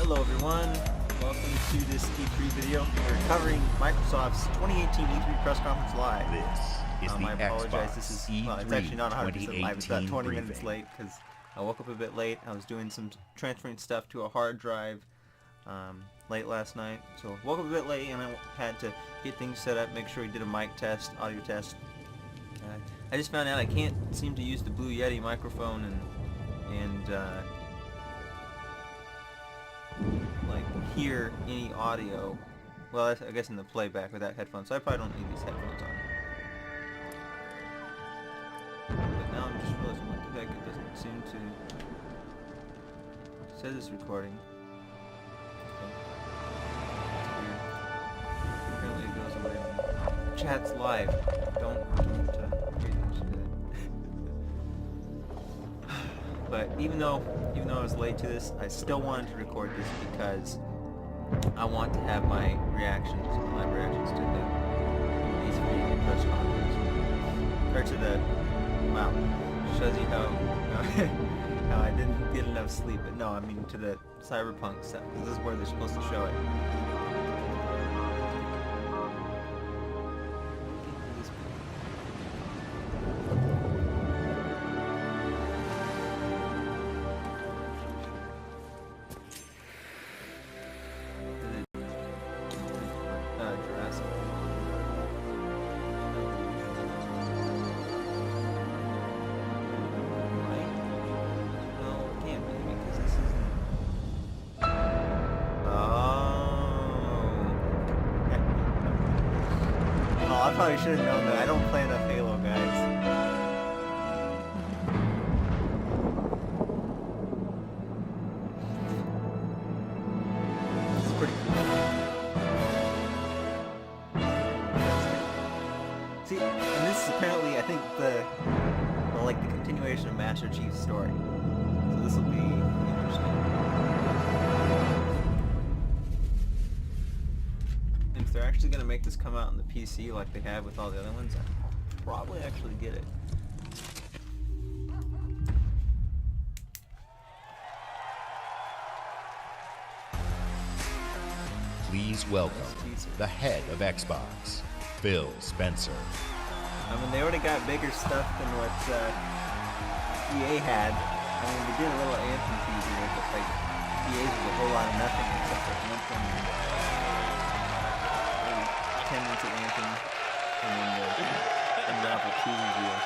Hello everyone, welcome to this E3 video. We're covering Microsoft's 2018 E3 press conference live. This is I the apologize, Xbox this is, E3 well, it's actually not 100% live, it's about 20 briefing. minutes late because I woke up a bit late. I was doing some transferring stuff to a hard drive late last night. So woke up a bit late and I had to get things set up, make sure we did a mic test, audio test. I just found out I can't seem to use the Blue Yeti microphone and like hear any audio. Well, I guess in the playback without headphones, so I probably don't need these headphones on. But now I'm just realizing what the heck, it doesn't seem to... It says it's recording. Okay. It's weird. Apparently it goes away when chat's live. Don't pay attention to that. But even though I was late to this, I still wanted to record this because I want to have my reactions, my live reactions to the E3 press conference. Or to the, wow, shows you how I didn't get enough sleep. But no, I mean to the Cyberpunk stuff, because this is where they're supposed to show it. I probably should have known that. I don't play enough Halo, guys. This is pretty cool. See, and this is apparently, I think, the continuation of Master Chief's story. So this will be interesting. If they're actually going to make this come out on the PC like they have with all the other ones, I'll probably actually get it. Please welcome the head of Xbox, Phil Spencer. I mean, they already got bigger stuff than what EA had. I mean, they did a little Anthem teaser, but like EA's was a whole lot of nothing except for one thing. 10 minutes of Anthem, and then the Unravel 2 reveal.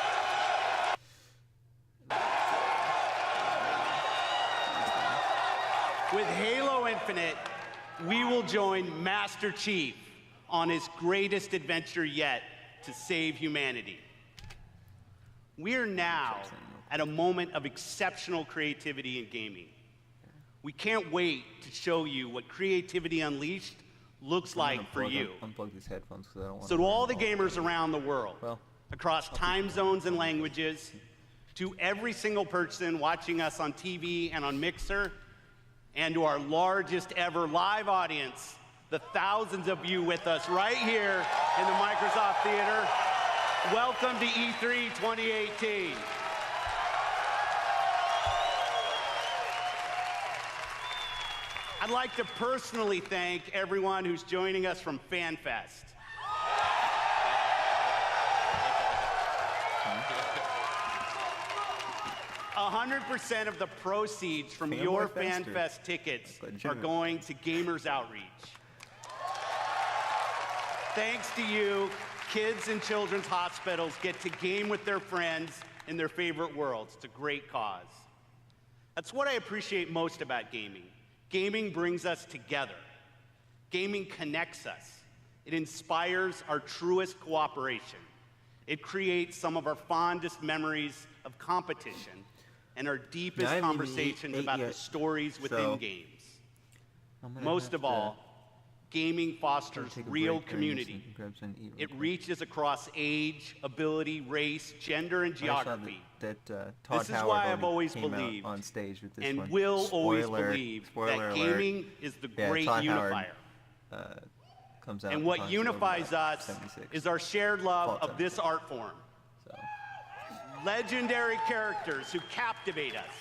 With Halo Infinite, we will join Master Chief on his greatest adventure yet to save humanity. We're now at a moment of exceptional creativity in gaming. We can't wait to show you what creativity unleashed looks like for you. Unplug these headphones because I don't want so to all the gamers around the world, well, across time zones and languages, to every single person watching us on TV and on Mixer, and to our largest ever live audience, the thousands of you with us right here in the Microsoft Theater, welcome to E3 2018. I'd like to personally thank everyone who's joining us from FanFest. 100% of the proceeds from your FanFest tickets are going to Gamers Outreach. Thanks to you, kids in children's hospitals get to game with their friends in their favorite worlds. It's a great cause. That's what I appreciate most about gaming. Gaming brings us together. Gaming connects us. It inspires our truest cooperation. It creates some of our fondest memories of competition and our deepest conversations about the stories within games. Most of all, gaming fosters real community. It reaches across age, ability, race, gender, and geography. This is why I've always believed on stage with this and one. will always believe that gaming is the great unifier. Comes out and what unifies us is our shared love of this art form. Legendary characters who captivate us,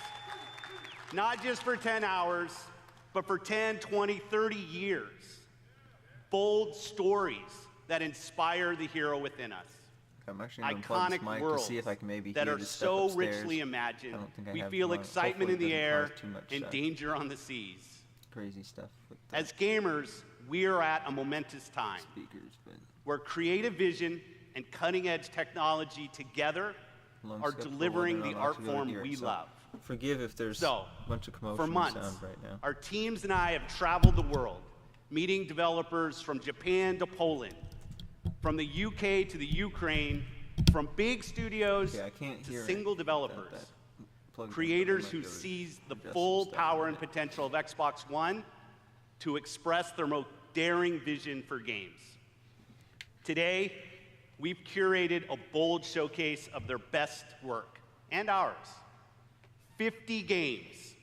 not just for 10 hours, but for 10, 20, 30 years. Bold stories that inspire the hero within us. I'm actually going to unplug this Iconic mic worlds to see if I can maybe that hear are this stuff so upstairs. richly imagined. I don't think I We have feel much. excitement in Hopefully the it air doesn't cause too much, and danger on the seas. crazy stuff with the As gamers, we are at a momentous time speakers, but where creative vision and cutting-edge technology together lungs are got full, delivering they're the not art allowed to go form here, we so love. Forgive if there's So, a bunch of commotion for in months, sound right now. our teams and I have traveled the world, meeting developers from Japan to Poland, from the UK to the Ukraine, from big studios Okay, I can't to hear single it. developers, Plug creators in, who might be able to seize the adjust some full stuff power on and it. potential of Xbox One to express their most daring vision for games. Today, we've curated a bold showcase of their best work, and ours. 50 games.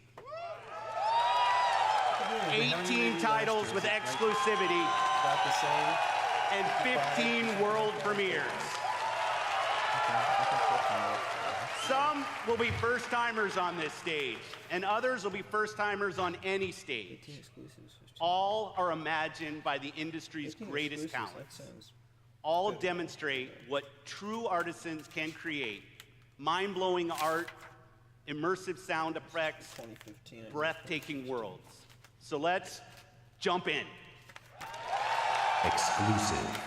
18 titles with exclusivity, About the same. and 15 world premieres. Some will be first-timers on this stage, and others will be first-timers on any stage. 18 exclusives. All are imagined by the industry's 18 greatest exclusives, talents. that sounds All demonstrate what true artisans can create: mind-blowing art, immersive sound effects, 2015. breathtaking worlds. So let's jump in. Exclusive.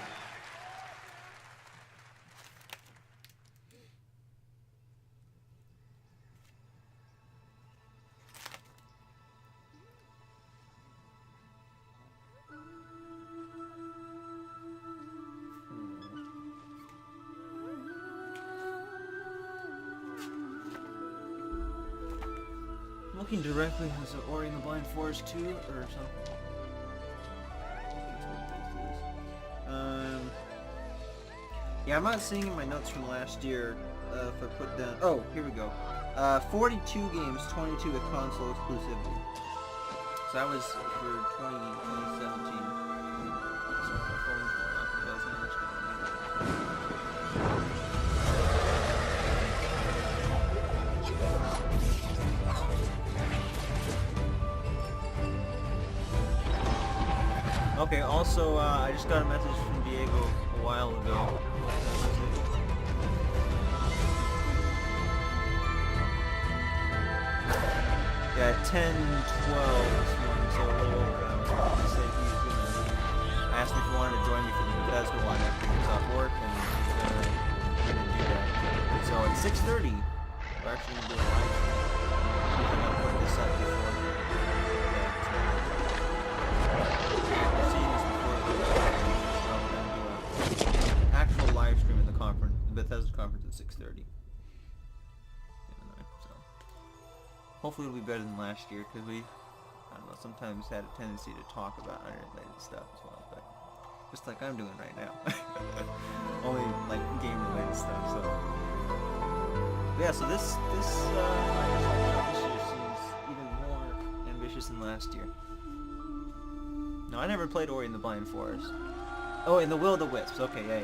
Looking directly as Ori and the Blind Forest 2 or something. Yeah, I'm not seeing in my notes from last year if I put down. Oh, here we go. 42 games, 22 with console exclusivity. So that was for 2017. So my phone's going off. It doesn't understand. Okay, also, I just got a message from Diego a while ago. Yeah, 10, 12 this morning, so a little over an hour. He said he's gonna ask me if he wanted to join me for the Bethesda one after he's off work, and he's gonna do that. So at 6:30, we're actually gonna do a live stream. I'm gonna put this up before that. You're seeing this before the so we're gonna do an actual live stream at the conference, the Bethesda conference at 6:30. Hopefully it'll be better than last year, because we, I don't know, sometimes had a tendency to talk about unrelated stuff as well, but just like I'm doing right now. Only like game-related stuff, so. But yeah, so this year seems even more ambitious than last year. No, I never played Ori and the Blind Forest. Oh, and the Will of the Wisps, okay, yeah.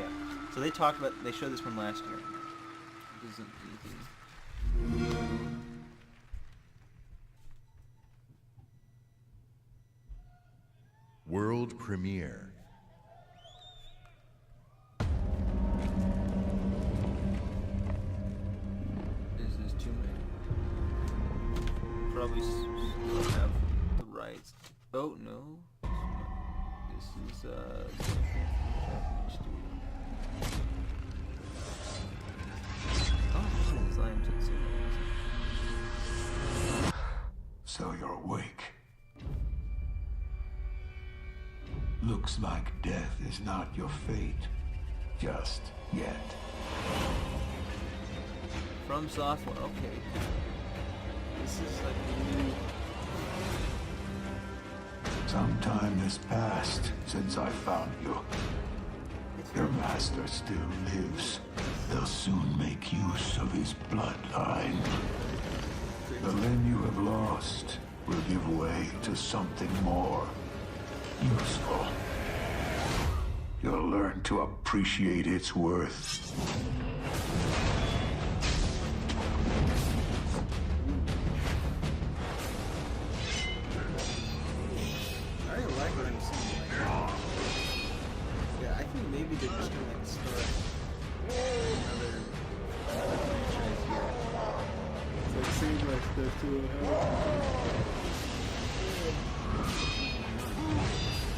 So they talked about, they showed this one last year. It isn't anything new. World premiere. This is too many. Probably don't have the rights. Oh no. This is Japanese studio. Oh, this is Lion King Studios. So you're awake. Looks like death is not your fate. Just yet. From Software, okay. This is like a new... Some time has passed since I found you. Your master still lives. They'll soon make use of his bloodline. The limb you have lost will give way to something more useful. You'll learn to appreciate its worth. there too.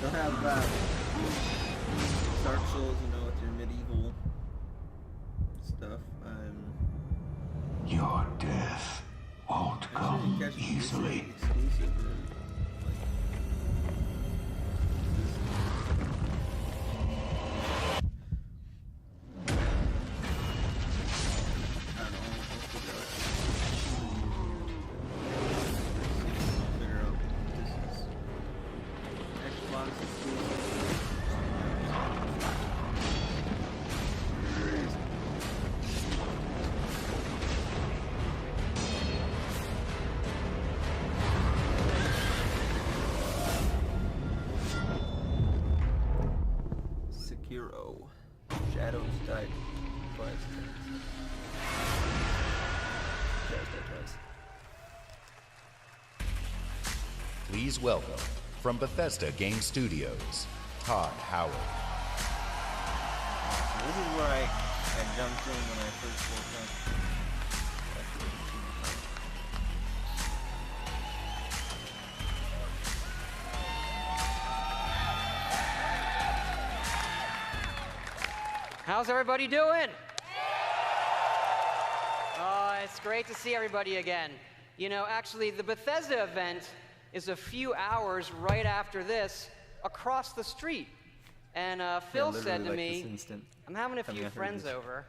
They'll have Dark Souls, you know, with your medieval stuff. Your death won't come easily. Exclusive or, Shadows died twice. Shadows died twice. Please welcome, from Bethesda Game Studios, Todd Howard. So this is where I jumped in when I first woke up. How's everybody doing? Oh, it's great to see everybody again. You know, actually, the Bethesda event is a few hours right after this across the street. And Phil said to me, I'm having a few friends over.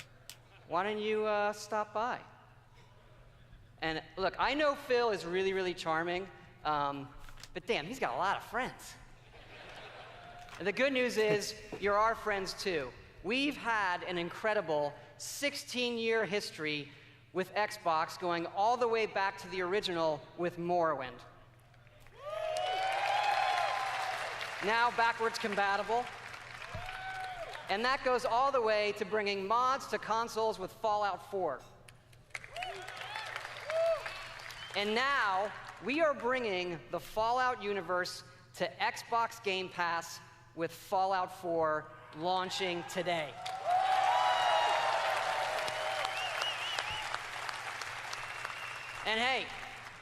Why don't you stop by? And look, I know Phil is really, really charming, but damn, he's got a lot of friends. And the good news is, you're our friends too. We've had an incredible 16-year history with Xbox, going all the way back to the original with Morrowind. Now backwards compatible. And that goes all the way to bringing mods to consoles with Fallout 4. And now we are bringing the Fallout universe to Xbox Game Pass with Fallout 4 launching today. And hey,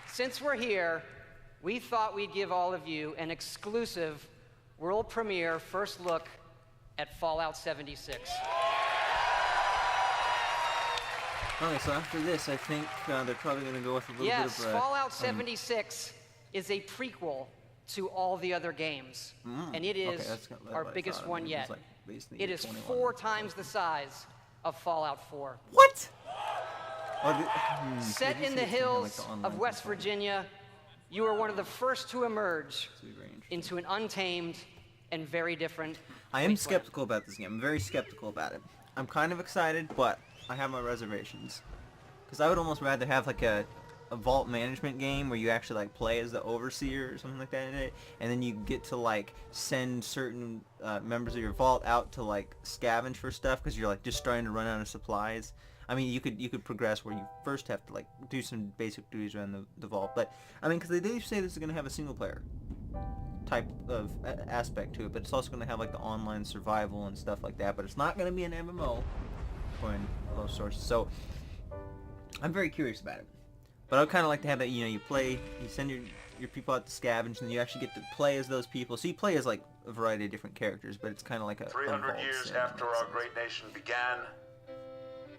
since we're here, we thought we'd give all of you an exclusive world premiere first look at Fallout 76. Okay, so after this, I think they're probably going to go with a little bit of... Yes, Fallout 76 is a prequel to all the other games. And it is our biggest one yet. It is 4 times the size of Fallout 4. What? Set in the hills of West Virginia, you are one of the first to emerge into an untamed and very different... I am skeptical about this game. I'm very skeptical about it. I'm kind of excited, but I have my reservations. Because I would almost rather have like a vault management game where you actually like play as the overseer or something like that in it, and then you get to like send certain members of your vault out to like scavenge for stuff because you're like just starting to run out of supplies. I mean, you could progress where you first have to like do some basic duties around the vault, but I mean, because they do say this is going to have a single player type of aspect to it, but it's also going to have like the online survival and stuff like that, but it's not going to be an MMO according to most sources. So I'm very curious about it. But I would kind of like to have that, you know, you send your people out to scavenge, and you actually get to play as those people. So you play as like a variety of different characters, but it's kind of like a 300 years after our great nation began,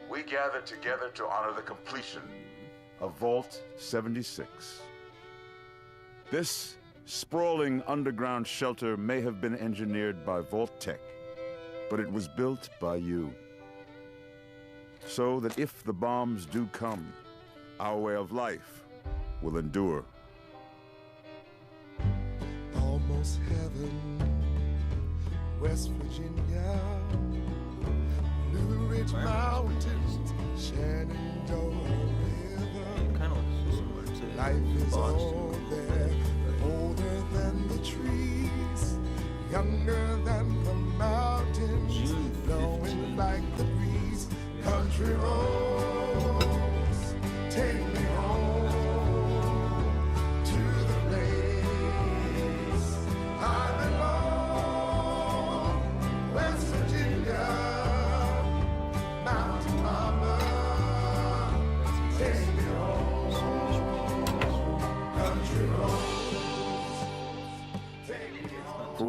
we gathered together to honor the completion of Vault 76. This sprawling underground shelter may have been engineered by Vault Tech, but it was built by you. So that if the bombs do come, our way of life will endure. Almost heaven, West Virginia, Blue Ridge Mountains, Shenandoah River. Kind of looks similar to Life is Boston. all there, older than the trees, younger than the mountains, June 15th. blowing like the breeze. Country roads, take me home to the place I belong. West Virginia, Mountain Mama, take me home.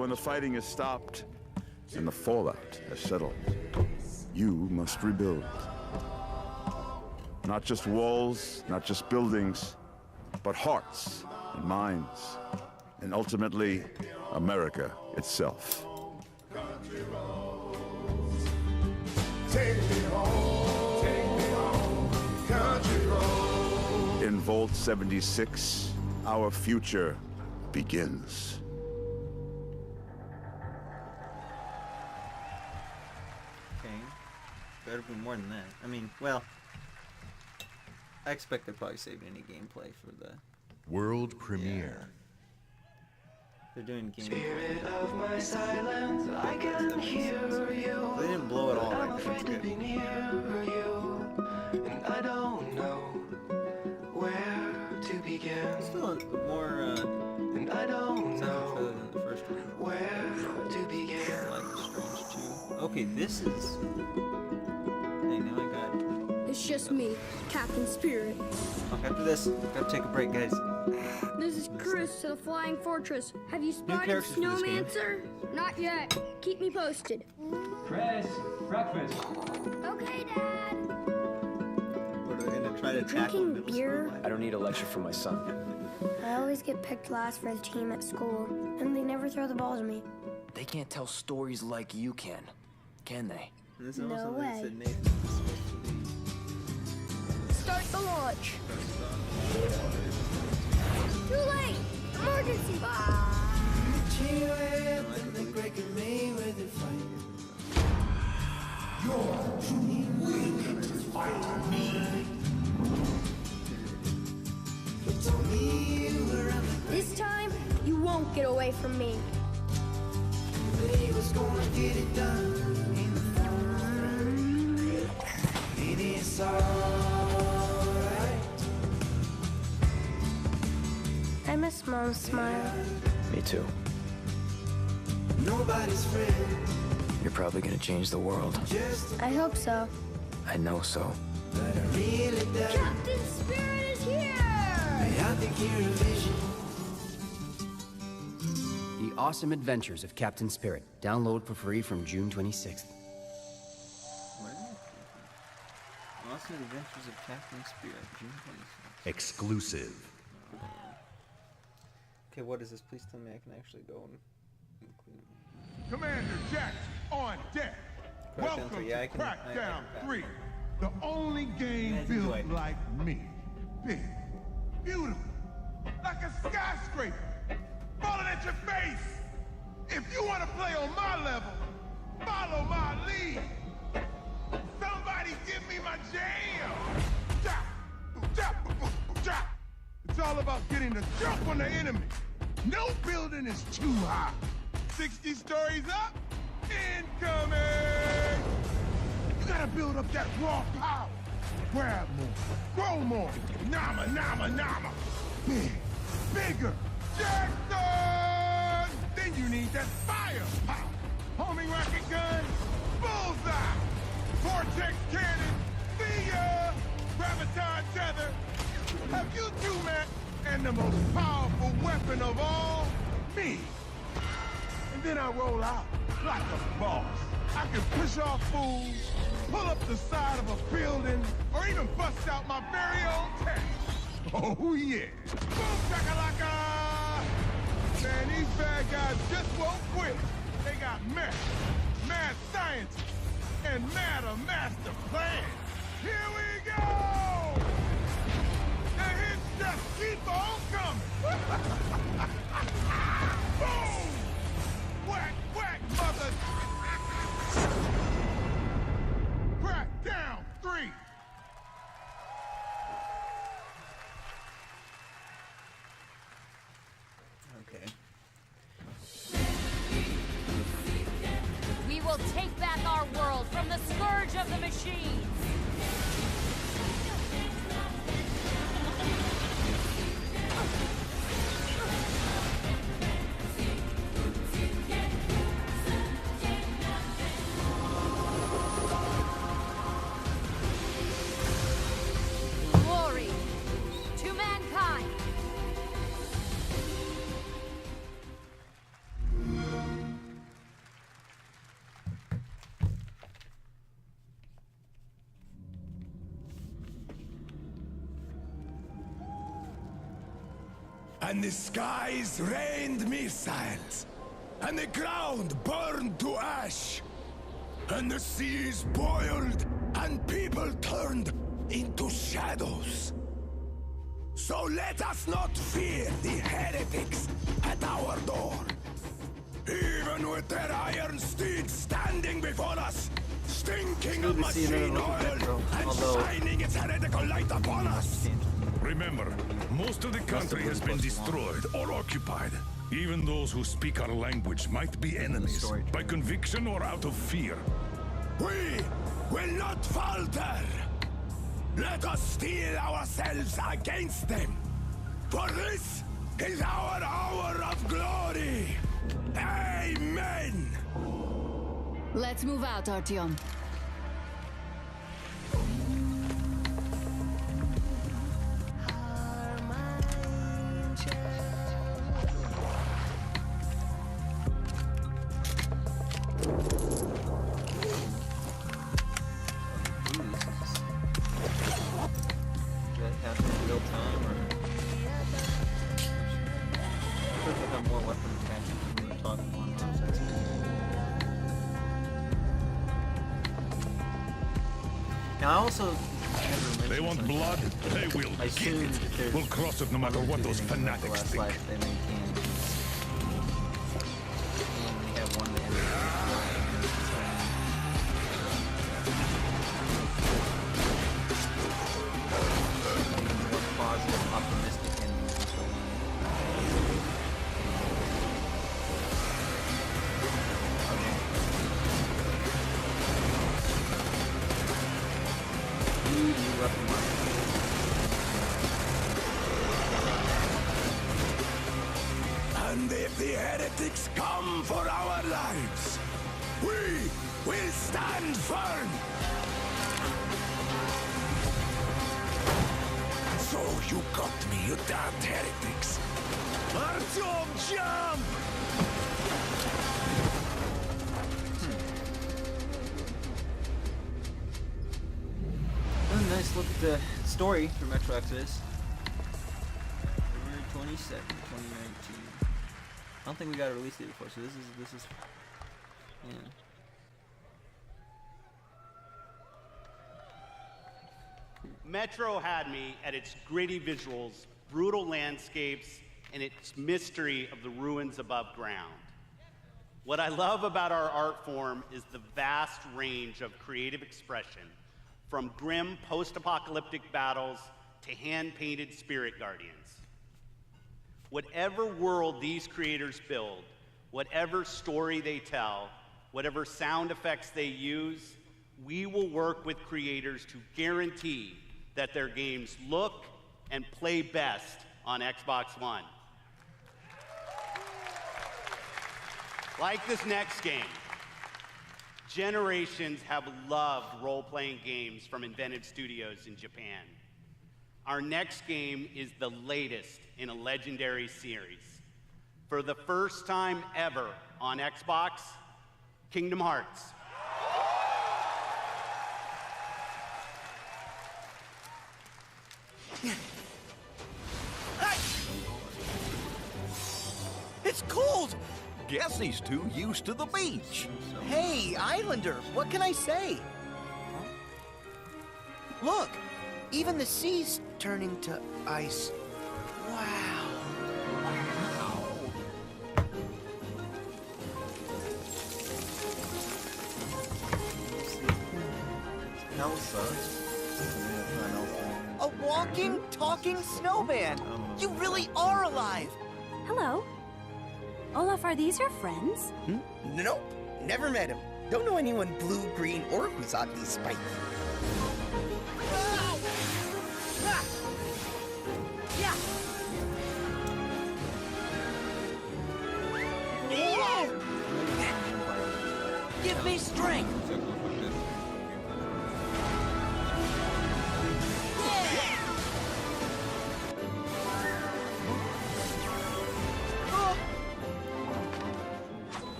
when the fighting is stopped and the fallout has settled, you must rebuild. Not just walls, not just buildings, but hearts and minds, and ultimately, America itself. Take me home, country road. In Vault 76, our future begins. Okay. Better be more than that. I mean, well, I expect they're probably saving any gameplay for the... World premiere. They're doing gameplay. Spirit of my silence, I can hear you. They didn't blow it all I'm right there. afraid to be near you, and I don't know where to begin. Still more And I don't sound know further than the first one. where to begin. Like Strange 2. Okay, this is... Hey, now I got... It's just me, Captain Spirit. Okay, after this, gotta take a break, guys. This is Chris to the Flying Fortress. Have you spotted characters for this game. Snowmancer? Not yet. Keep me posted. Chris, breakfast. Okay, Dad. What, are they gonna try to tackle Drinking middle beer? school? I don't need a lecture from my son. I always get picked last for the team at school, and they never throw the ball to me. They can't tell stories like you can they? And this is No also way. said Nathan was supposed to be... Start the launch. Too late! Emergency! This time, you won't get away from me. I miss Mom's smile. Me too. You're probably gonna change the world. I hope so. I know so. Captain Spirit is here! The Awesome Adventures of Captain Spirit. Download for free from June 26th. What? Awesome Adventures of Captain Spirit, June 26th. Exclusive. Okay, what is this? Please tell me I can actually go and include... Commander Jack on deck. Crackdown Welcome 3, yeah, I to can- Crackdown I 3, the only game Guys, built enjoy. like me. Big, beautiful, like a skyscraper, falling at your face. If you want to play on my level, follow my lead. Somebody give me my jam. Chop, chop, chop. It's all about getting the jump on the enemy. No building is too high. 60 stories up, incoming! You gotta build up that raw power. Grab more, grow more, nama, nama, nama. Big, bigger, Jackson! Then you need that firepower. Homing rocket gun, bullseye. Vortex cannon, see ya! Graviton tether. Have you two met? And the most powerful weapon of all, me. And then I roll out like a boss. I can push off fools, pull up the side of a building, or even bust out my very own tank. Oh yeah. Boom shakalaka! Man, these bad guys just won't quit. They got mad scientists, and madder master plans. Here we go! The hits just keep on coming. Boom! Whack, whack, mother! Crack down 3! Okay. We will take back our world from the scourge of the machines. Glory to mankind. and the skies rained missiles, and the ground burned to ash, and the seas boiled, and people turned into shadows. So let us not fear the heretics at our door. Even with their iron steeds standing before us, stinking of machine oil and shining its heretical light upon us. Remember, most of the country has been destroyed or occupied. Even those who speak our language might be enemies, by conviction or out of fear. We will not falter. Let us steel ourselves against them. For this is our hour of glory. Amen! Let's move out, Artyom. Now, I also they want blood, they will get it. We'll cross it no matter what those fanatics think. And if the heretics come for our lives, we will stand firm. So you got me, you damned heretics. Artyom, jump! Oh, nice look at the story for Metro Exodus. February 22nd, 2019. I don't think we got a release date before, so this is yeah. Metro had me at its gritty visuals, brutal landscapes, and its mystery of the ruins above ground. What I love about our art form is the vast range of creative expression, from grim post-apocalyptic battles to hand-painted spirit guardians. Whatever world these creators build, whatever story they tell, whatever sound effects they use, we will work with creators to guarantee that their games look and play best on Xbox One. Like this next game, generations have loved role-playing games from inventive studios in Japan. Our next game is the latest in a legendary series. For the first time ever on Xbox, Kingdom Hearts. It's cold! Guess he's too used to the beach. Hey, Islander, what can I say? Look, even the sea's turning to ice. Wow. A walking, talking snowman! You really are alive! Hello. Olaf, are these your friends? Nope, never met him. Don't know anyone blue, green, or Kusaki Spike. Give me strength!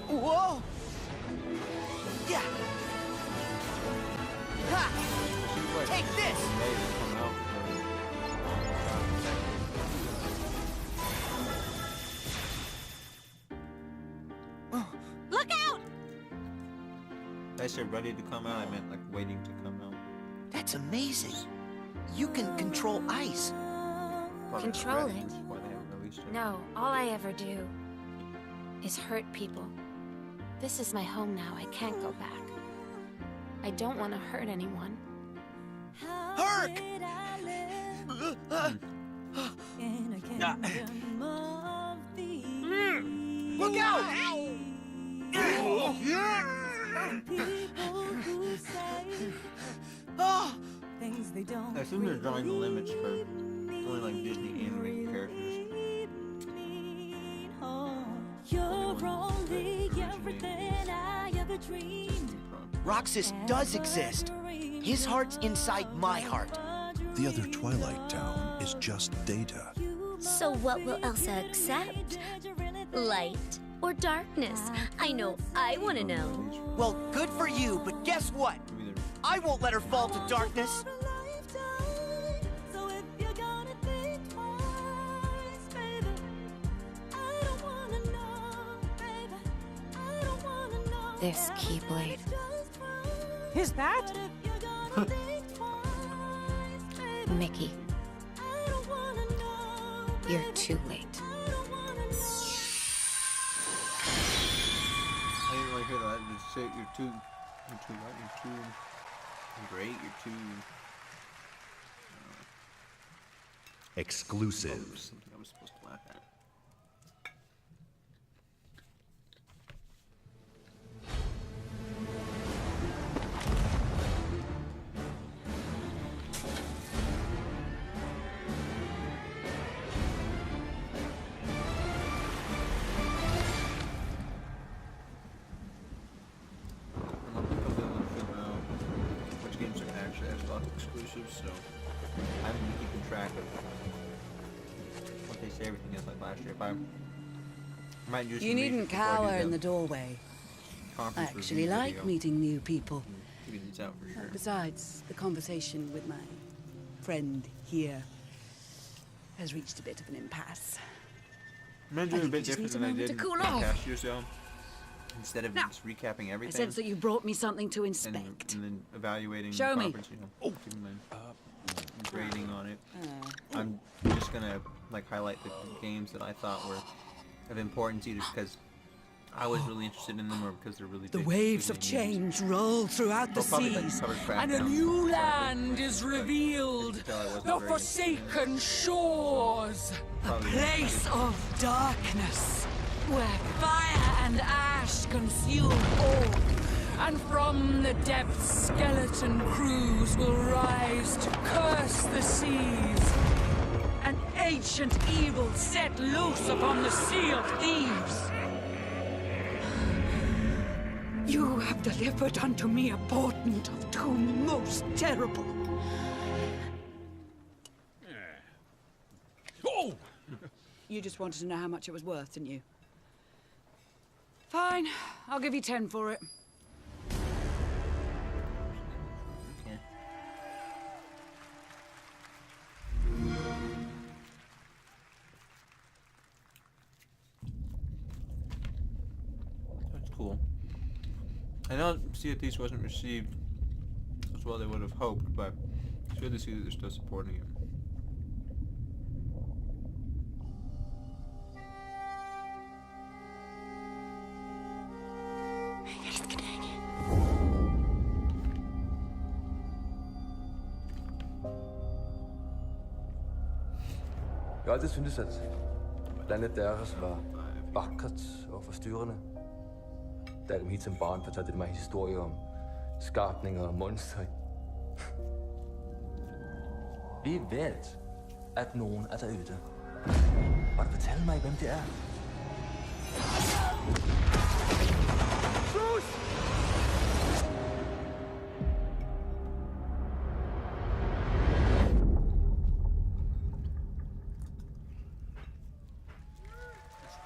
Whoa! Yeah! Ha! Take this! I said ready to come out, I meant like waiting to come out. That's amazing. You can control ice. Probably Control ready, it? which is why they haven't released it. No, all I ever do is hurt people. This is my home now. I can't go back. I don't want to hurt anyone. Herc! Look out! Oh! I assume they're drawing the limits for only like Disney animated characters. You're only everything I ever dreamed. Roxas does exist. His heart's inside my heart. The other Twilight Town is just data. So what will Elsa accept? Light or darkness? I know I want to know. Well, good for you, but guess what? I won't let her fall to darkness. This Keyblade. Is that? Mickey. You're too late. I didn't really hear that. Just say you're too what? You're too great. You're too Exclusive. something I was supposed to laugh at. Exclusives, so I haven't been keeping track of what they say everything is like last year. If I might do some You needn't research before I do cower in the doorway. I conference actually review like video. meeting new people. Figure these out for sure. Besides, the conversation with my friend here has reached a bit of an impasse. I'm gonna do I it a think bit you just different need a than I moment did to cool in off. past years, though. Instead of Now, just recapping I everything sense that you brought me something to and inspect. then evaluating Show the me. conference, you know, giving my grading on it. I'm just gonna like highlight the games that I thought were of importance, either because I was really interested in them or because they're really The big waves of Disney games. change roll throughout the They'll probably, like, seas, cover and a Crackdown, new Cyber, land but, is like, revealed. you can tell I wasn't The very forsaken shores. A Probably place of darkness, where fire and ash consume all. And from the depths, skeleton crews will rise to curse the seas. An ancient evil set loose upon the Sea of Thieves. You have delivered unto me a portent of doom most terrible. Oh! You just wanted to know how much it was worth, didn't you? Fine, I'll give you 10 for it. Okay. That's cool. I know Sea of Thieves wasn't received as well as they would have hoped, but it's good to see that they're still supporting it. Jeg har altid syntes, at landet deres var vakkert og forstyrrende. Da jeg kom hit som barn, fortalte de mig historier om skabninger og monstre. Vi ved, at nogen er derude. Og du fortælle mig, hvem det er.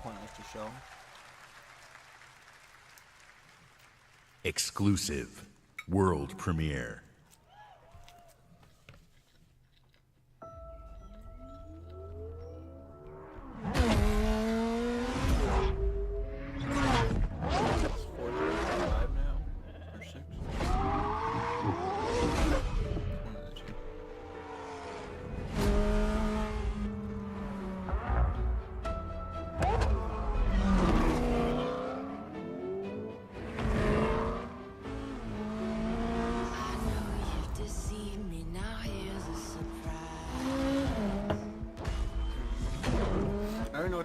Pointless to show. Exclusive. World premiere. It's 4:05 now, or 6.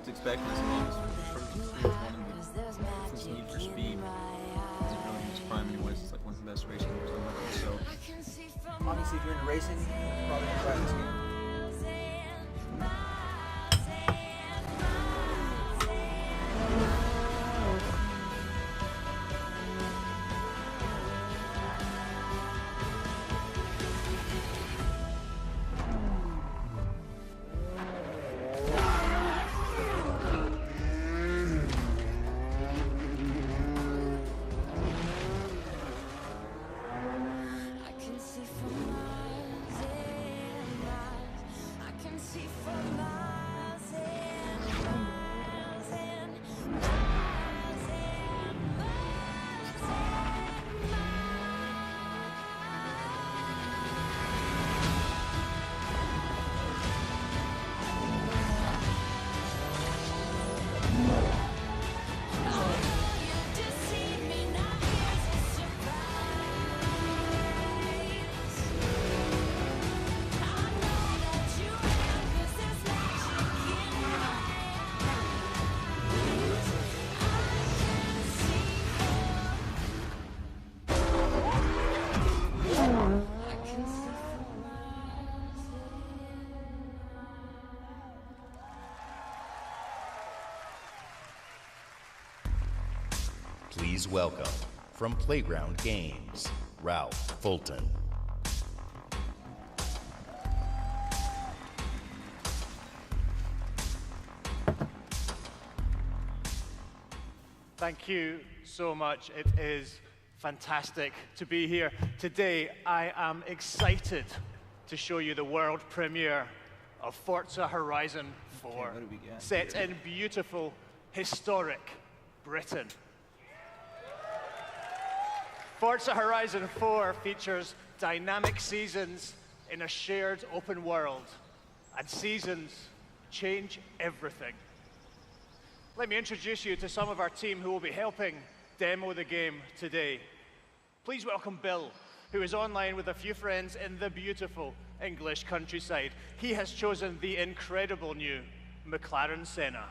expecting this game is from one of the since Need for Speed. It's really its prime anyways. It's like one of the best racing games ever. So Obviously, if you're into racing, probably gonna try this game. Please welcome, from Playground Games, Ralph Fulton. Thank you so much. It is fantastic to be here. Today, I am excited to show you the world premiere of Forza Horizon 4, set in beautiful, historic Britain. Forza Horizon 4 features dynamic seasons in a shared open world, and seasons change everything. Let me introduce you to some of our team who will be helping demo the game today. Please welcome Bill, who is online with a few friends in the beautiful English countryside. He has chosen the incredible new McLaren Senna.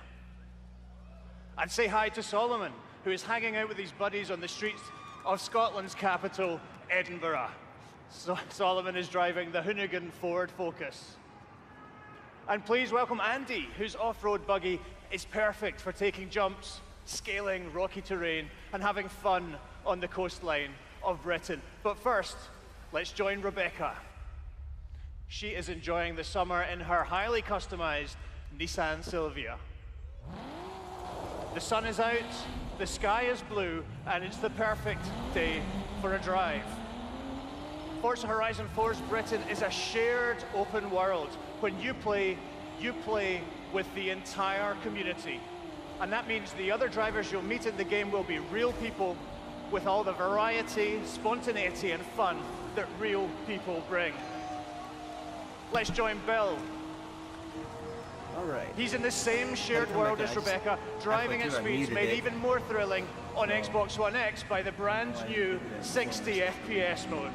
And say hi to Solomon, who is hanging out with his buddies on the streets of Scotland's capital, Edinburgh. So Solomon is driving the Hoonigan Ford Focus. And please welcome Andy, whose off-road buggy is perfect for taking jumps, scaling rocky terrain, and having fun on the coastline of Britain. But first, let's join Rebecca. She is enjoying the summer in her highly customized Nissan Silvia. The sun is out, the sky is blue, and it's the perfect day for a drive. Forza Horizon 4's Britain is a shared open world. When you play with the entire community. And that means the other drivers you'll meet in the game will be real people with all the variety, spontaneity, and fun that real people bring. Let's join Bill. All right. He's in the same shared world as Rebecca, driving at speeds made even more thrilling on Xbox One X by the brand new 60 FPS mode.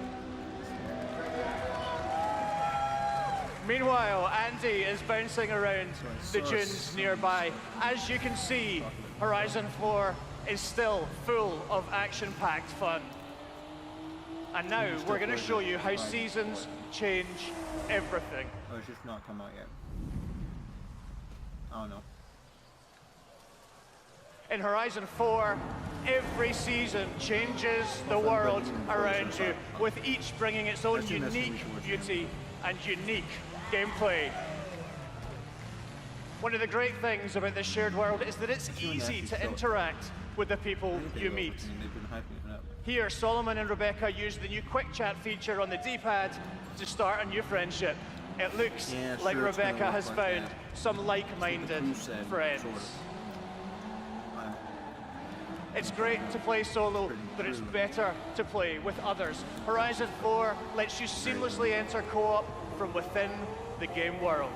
Meanwhile, Andy is bouncing around the dunes nearby. As you can see, Horizon 4 is still full of action-packed fun. And now we're going to show you how seasons change everything. Oh, it's just not come out yet. Oh no. In Horizon 4, every season changes the world around you, with each bringing its own unique beauty and unique gameplay. One of the great things about this shared world is that it's easy to interact with the people you meet. Here, Solomon and Rebecca use the new quick chat feature on the D-pad to start a new friendship. It looks like Rebecca has found some like-minded friends. It's great to play solo, but it's better to play with others. Horizon 4 lets you seamlessly enter co-op from within the game world.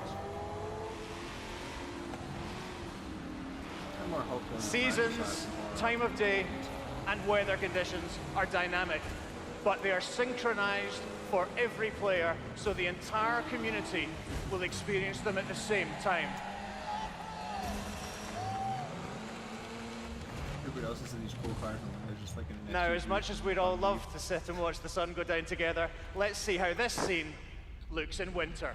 Seasons, time of day, and weather conditions are dynamic, but they are synchronized for every player, so the entire community will experience them at the same time. what else is in these cool cars? There's just like an Now, as much as we'd all love to sit and watch the sun go down together, let's see how this scene looks in winter.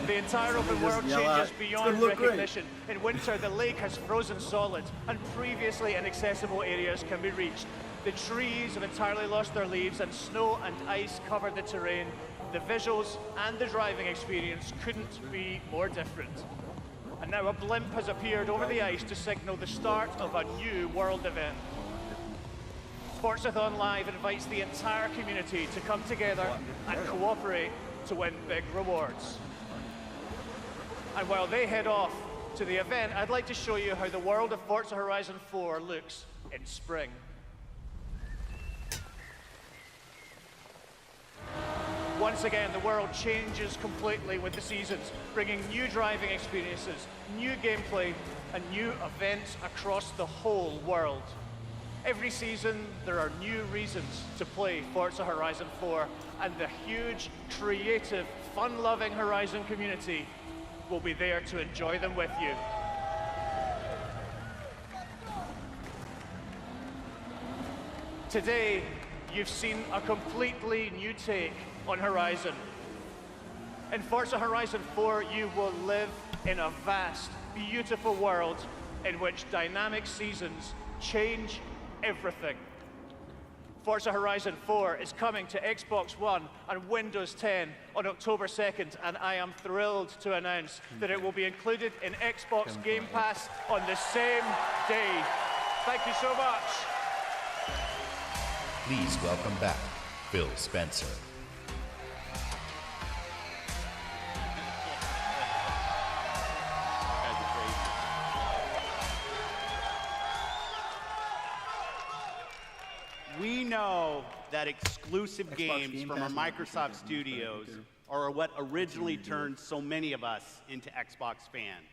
The entire open world changes beyond recognition. In winter, the lake has frozen solid, and previously inaccessible areas can be reached. The trees have entirely lost their leaves, and snow and ice cover the terrain. The visuals and the driving experience couldn't be more different. And now a blimp has appeared over the ice to signal the start of a new world event. Forzathon Live invites the entire community to come together and cooperate to win big rewards. And while they head off to the event, I'd like to show you how the world of Forza Horizon 4 looks in spring. Once again, the world changes completely with the seasons, bringing new driving experiences, new gameplay, and new events across the whole world. Every season, there are new reasons to play Forza Horizon 4, and the huge, creative, fun-loving Horizon community will be there to enjoy them with you. Today, you've seen a completely new take on Horizon. In Forza Horizon 4, you will live in a vast, beautiful world in which dynamic seasons change everything. Forza Horizon 4 is coming to Xbox One and Windows 10 on October 2nd, and I am thrilled to announce that it will be included in Xbox Game Pass on the same day. Thank you so much. Please welcome back Phil Spencer. We know that exclusive games from our Microsoft studios are what originally turned so many of us into Xbox fans.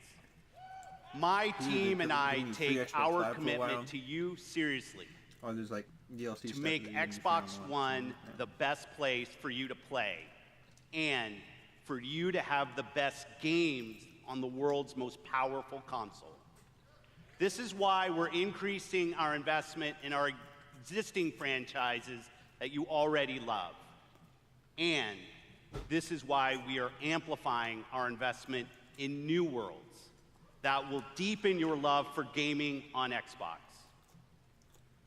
My team and I take our commitment to you seriously. There's like DLC to make Xbox One the best place for you to play and for you to have the best games on the world's most powerful console. This is why we're increasing our investment in our existing franchises that you already love. And this is why we are amplifying our investment in new worlds that will deepen your love for gaming on Xbox.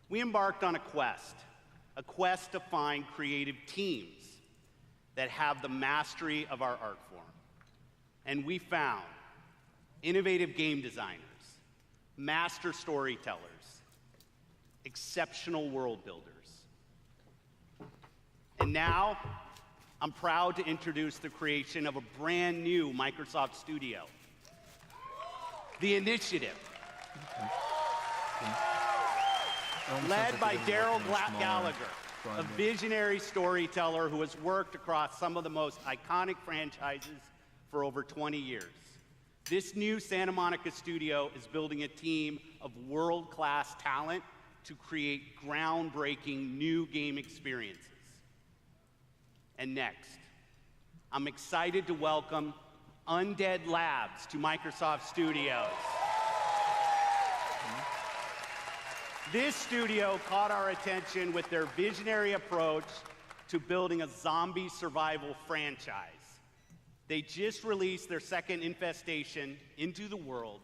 We embarked on a quest to find creative teams that have the mastery of our art form. And we found innovative game designers, master storytellers, exceptional world builders. And now, I'm proud to introduce the creation of a brand new Microsoft studio, The Initiative. Led by Daryl Gallagher, a visionary storyteller who has worked across some of the most iconic franchises for over 20 years. This new Santa Monica studio is building a team of world-class talent to create groundbreaking new game experiences. And next, I'm excited to welcome Undead Labs to Microsoft Studios. This studio caught our attention with their visionary approach to building a zombie survival franchise. They just released their second infestation into the world,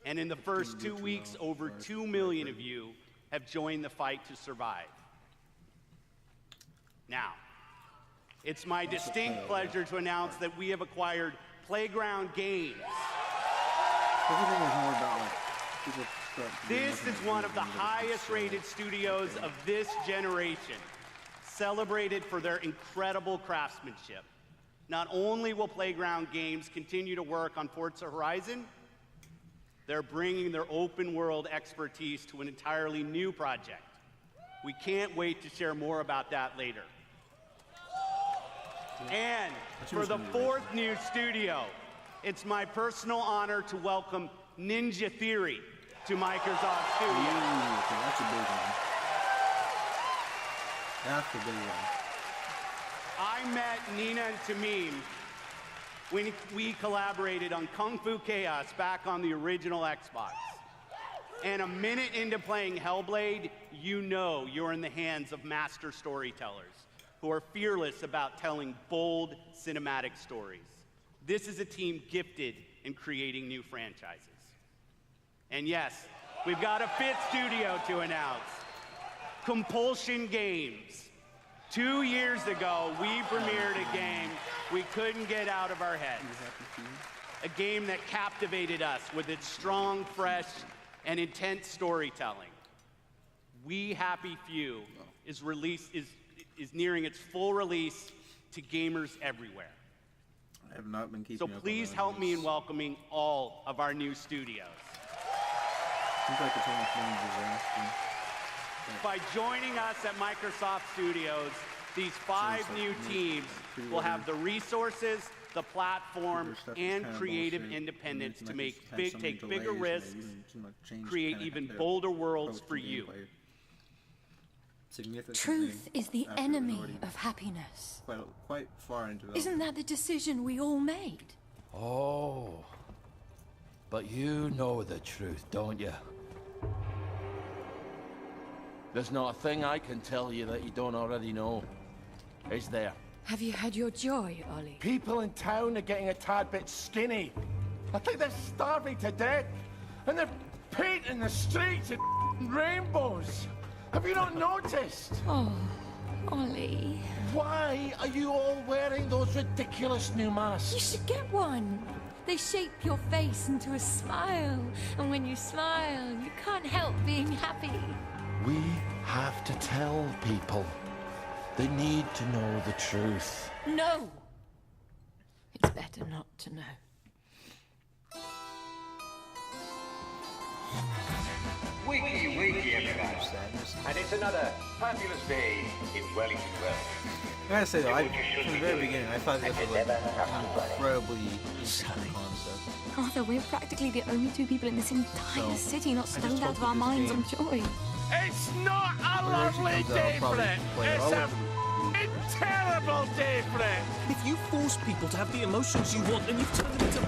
and in the first 2 weeks, over 2 million of you have joined the fight to survive. Now, it's my distinct pleasure to announce that we have acquired Playground Games. Everything is more about like people. This is one of the highest rated studios of this generation, celebrated for their incredible craftsmanship. Not only will Playground Games continue to work on Forza Horizon, they're bringing their open world expertise to an entirely new project. We can't wait to share more about that later. And for the fourth new studio, it's my personal honor to welcome Ninja Theory to Microsoft Studios. That's a big one. That's a big one. I met Nina and Tamim when we collaborated on Kung Fu Chaos back on the original Xbox. And a minute into playing Hellblade, you know you're in the hands of master storytellers who are fearless about telling bold cinematic stories. This is a team gifted in creating new franchises. And yes, we've got a fifth studio to announce. Compulsion Games. 2 years ago, we premiered a game we couldn't get out of our heads. A game that captivated us with its strong, fresh, and intense storytelling. We Happy Few is nearing its full release to gamers everywhere. I have not been keeping So up please on help me in welcoming all of our new studios. Seems like it's almost been a disaster. By joining us at Microsoft Studios, these 5 new teams will have the resources, the platform, and creative independence to take bigger risks, create even bolder worlds for you. Truth is the enemy of happiness. Quite far into Isn't that the decision we all made? Oh, but you know the truth, don't you? There's not a thing I can tell you that you don't already know. Is there? Have you had your joy, Ollie? People in town are getting a tad bit skinny. I think they're starving to death. And they're painting the streets in rainbows. Have you not noticed? Oh, Ollie. Why are you all wearing those ridiculous new masks? You should get one. They shape your face into a smile. And when you smile, you can't help being happy. We have to tell people. They need to know the truth. No! It's better not to know. Wakey, everybody. And it's another fabulous day in Wellington Well. I gotta say though, from the very beginning, I thought this was like an incredibly interesting concept. Arthur, we're practically the only 2 people in this entire city not stoned out of our minds on joy. It's not a lovely day for it. It's a terrible day for it. If you force people to have the emotions you want, then you've turned them into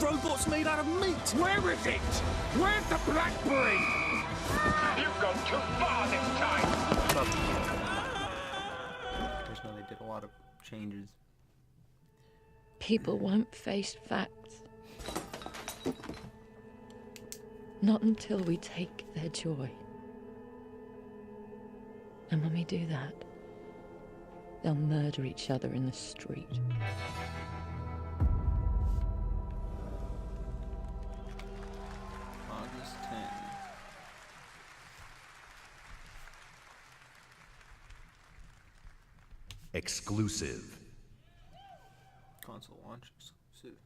robots made out of meat. Where is it? Where's the BlackBerry? You've gone too far this time. Just know they did a lot of changes. People won't face facts. Not until we take their joy. And when we do that, they'll murder each other in the street. August 10. Exclusive. Console launch exclusive.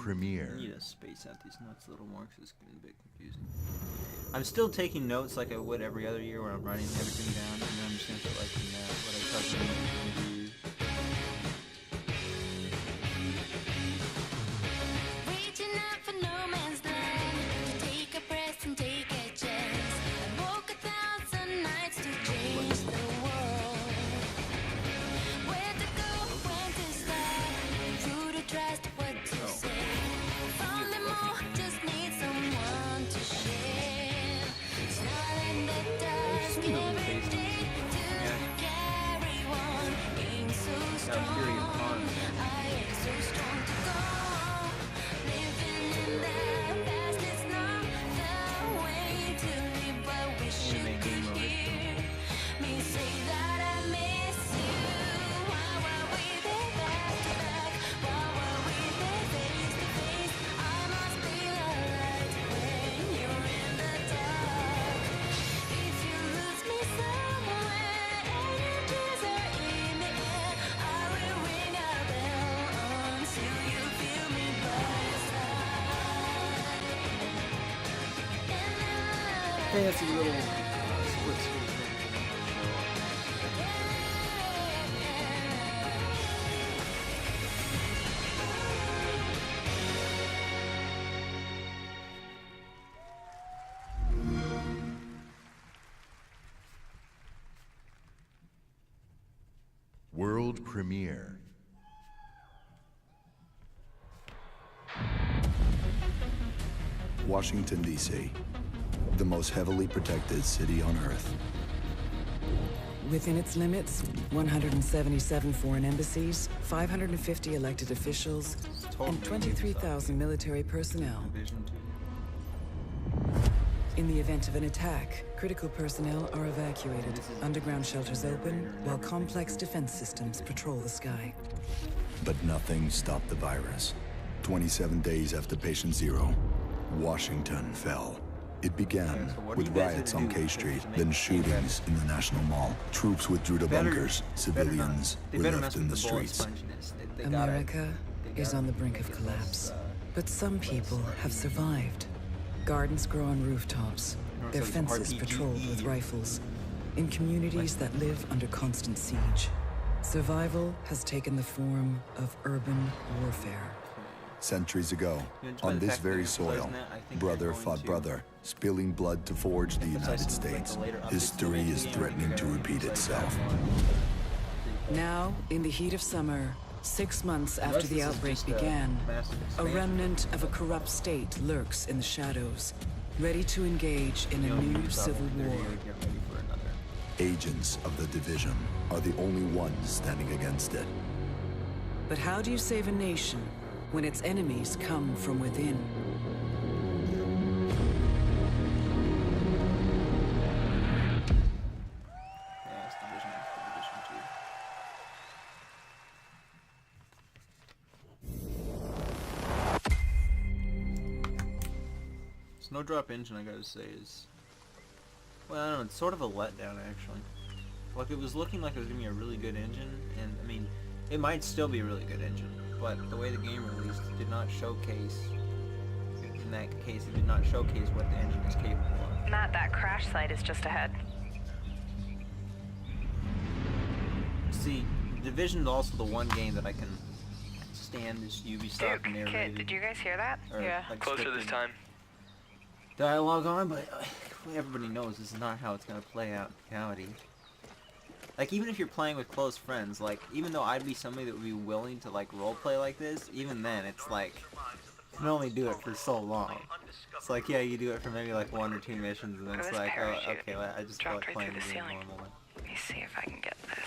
premiere. I need to space out these notes a little more because it's getting a bit confusing. I'm still taking notes like I would every other year when I'm writing everything down, and then I'm just going to start liking what I cover in the reviews. Reaching out for no man's land, to take a breath and take a chance. I woke 1,000 nights to change the world. Where to go, when to start, who to trust, what to say. Found them all, just need someone to share. Smile in the dusk every day to carry on. Ain't so strong, I ain't so strong to go. Living in the past is not the way to live, but we should hear me say that I miss you. Why were we there back to back? Why were we there face to face? I must be alright when you're in the dark. If you lose me somewhere and your tears are in the air, I will ring a bell until you feel me by your side. Hey, that's a little split screen thing. World premiere. Washington, D.C., the most heavily protected city on Earth. Within its limits, 177 foreign embassies, 550 elected officials, and 23,000 military personnel. In the event of an attack, critical personnel are evacuated, underground shelters open, while complex defense systems patrol the sky. But nothing stopped the virus. 27 days after patient zero, Washington fell. It began with riots on K Street, then shootings in the National Mall. Troops withdrew to bunkers. Civilians were left in the streets. America is on the brink of collapse. But some people have survived. Gardens grow on rooftops, their fences patrolled with rifles, in communities that live under constant siege. Survival has taken the form of urban warfare. Centuries ago, on this very soil, brother fought brother, spilling blood to forge the United States. History is threatening to repeat itself. Now, in the heat of summer, 6 months after the outbreak began, a remnant of a corrupt state lurks in the shadows, ready to engage in a new civil war. Agents of the Division are the only ones standing against it. But how do you save a nation when its enemies come from within? Snowdrop Engine, I gotta say, is... well, I don't know, it's sort of a letdown, actually. Like, it was looking like it was gonna be a really good engine, and, I mean, it might still be a really good engine, but the way the game released did not showcase, in that case, it did not showcase what the engine is capable of. Matt, that crash site is just ahead. See, Division's also the one game that I can stand this Ubisoft Duke, narrated. Kit, did you guys hear that? or, Yeah. like, Closer this scripted time. dialogue on, but everybody knows this is not how it's gonna play out in reality. Like, even if you're playing with close friends, like, even though I'd be somebody that would be willing to, like, roleplay like this, even then, it's like, you can only do it for so long. It's like, yeah, you do it for maybe, like, 1 or 2 missions, and then it's like, oh, okay, well, I just feel like playing the game normally. Let me see if I can get this.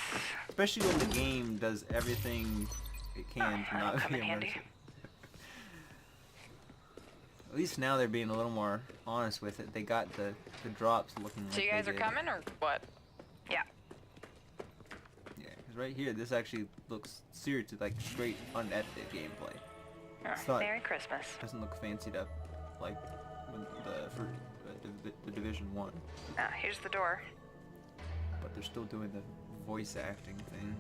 Especially when the game does everything it can to not come be in handy. immersive. At least now they're being a little more honest with it. They got the drops looking like So you guys they are did. coming, or what? Yeah. Yeah, because right here, this actually looks seriously like straight unedited gameplay. It's not, Merry Christmas. Doesn't look fancied up like when the Division 1. Ah, here's the door. But they're still doing the voice acting thing.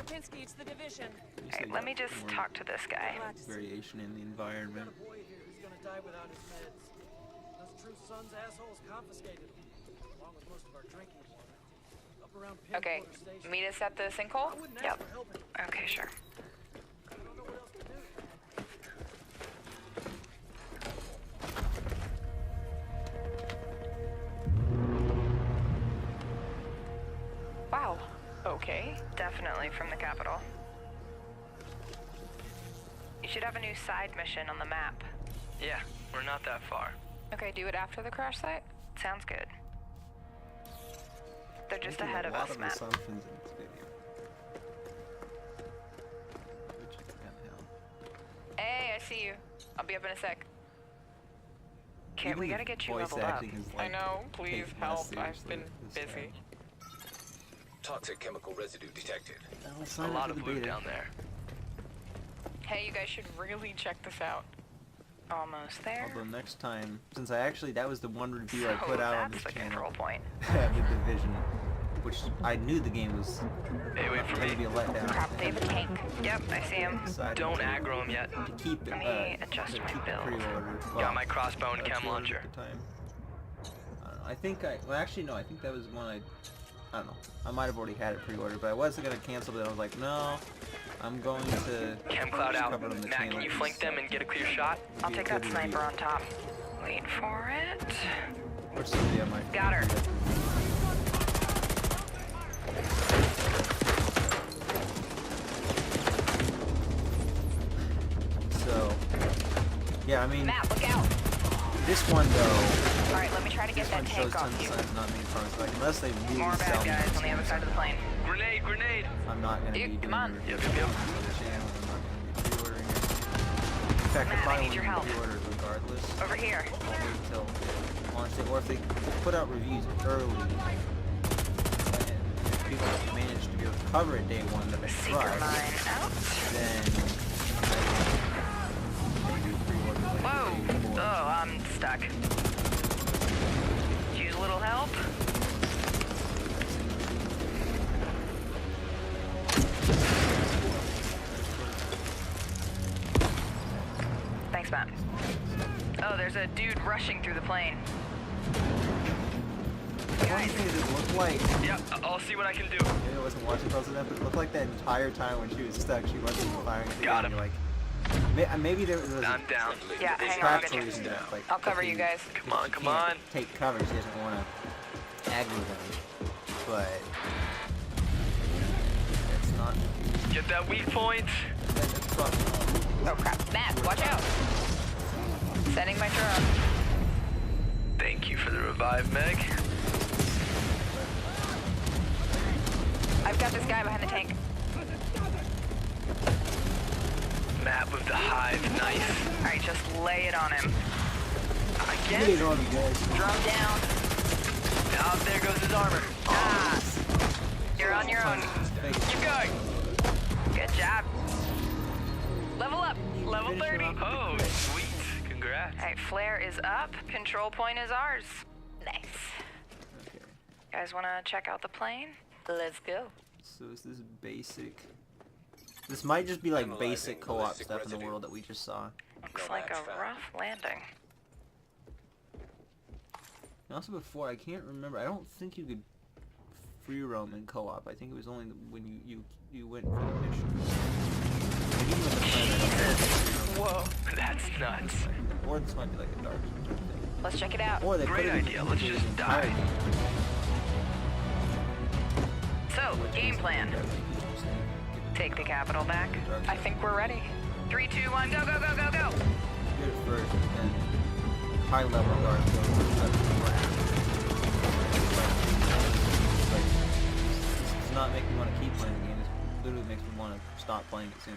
Lipinski, it's the division. Alright, let me just talk to this guy. Variation in the environment. Boy here who's gonna die without his meds. Those true sons assholes confiscated them, along with most of our drinking water. Up around Okay, meet us at the sinkhole? Yep. Okay, sure. Wow. Okay. Definitely from the capital. You should have a new side mission on the map. Yeah, we're not that far. Okay, do it after the crash site? Sounds good. They're just ahead of us, Matt. Assumptions in this video. Hey, I see you. I'll be up in a sec. Okay, we gotta get you leveled up. I know, please help. I've been busy. Toxic chemical residue detected. A lot of loot down there. Hey, you guys should really check this out. Almost there. Although next time, since that was the one review I put out on this channel. Control point. The Division, which I knew the game was going to be a letdown. Crap, they have a tank. Yep, I see him. Don't aggro him yet. To keep it, Let me adjust my build. pre-order. Got my crossbow and chem launcher. I think well actually no, I think that was one I don't know. I might have already had it pre-ordered, but I wasn't gonna cancel. But I was like, no, I'm going to. Chem cloud out. Matt, can you flank them and get a clear shot? I'll take that sniper on top. Wait for it. Or somebody I might. Got her. So, yeah, I mean. Matt, look out. This one though. All right, let me try to get that tank off you. Not being promised, like unless they really More bad guys on the other side of the plane. Grenade, grenade. I'm not gonna be. Come on. Yep. In fact, Matt, if I need your help. Pre-ordered regardless. Over here. I'll wait until launch day, or if they put out reviews early, and people manage to be able to cover it day one that they trust, then maybe pre-order like Whoa! Oh, I'm stuck. Use a little help. Thanks, Matt. Oh, there's a dude rushing through the plane. One thing it looked like. Yeah, I'll see what I can do. Maybe I wasn't watching close enough, but it looked like that entire time when she was stuck, she wasn't firing. Got him. Like, maybe there was. I'm down. Yeah, hang on, I'll get you. Reason that, like, I'll cover you guys. Come on, come on. Take cover. She doesn't want to aggro them, but it's not. Get that weak point. Oh crap, Matt, watch out. Setting my drone. Thank you for the revive, Meg. I've got this guy behind the tank. Matt with the hive knife. Alright, just lay it on him. Again? Lay it on you guys. Drone down. Oh, there goes his armor. Ah. You're on your own. Keep going. Good job. Level up. Level 30. Oh, sweet. Congrats. Alright, flare is up. Control point is ours. Nice. Okay. Guys wanna check out the plane? Let's go. So is this basic? This might just be like basic co-op stuff in the world that we just saw. Looks like a rough landing. And also before, I can't remember. I don't think you could free roam in co-op. I think it was only when you went for the mission. Like, even with the plan, Whoa, that's nuts. or this might be like a dark thing. Let's check it out. Or they Great put it idea. Let's into just the die. entire game. So, game plan. Take the capital back. I think we're ready. 3, 2, 1, go, go, go, go, go! Do it first, and then high level guard it's not making me want to keep playing the game, it literally makes me want to stop playing it sooner.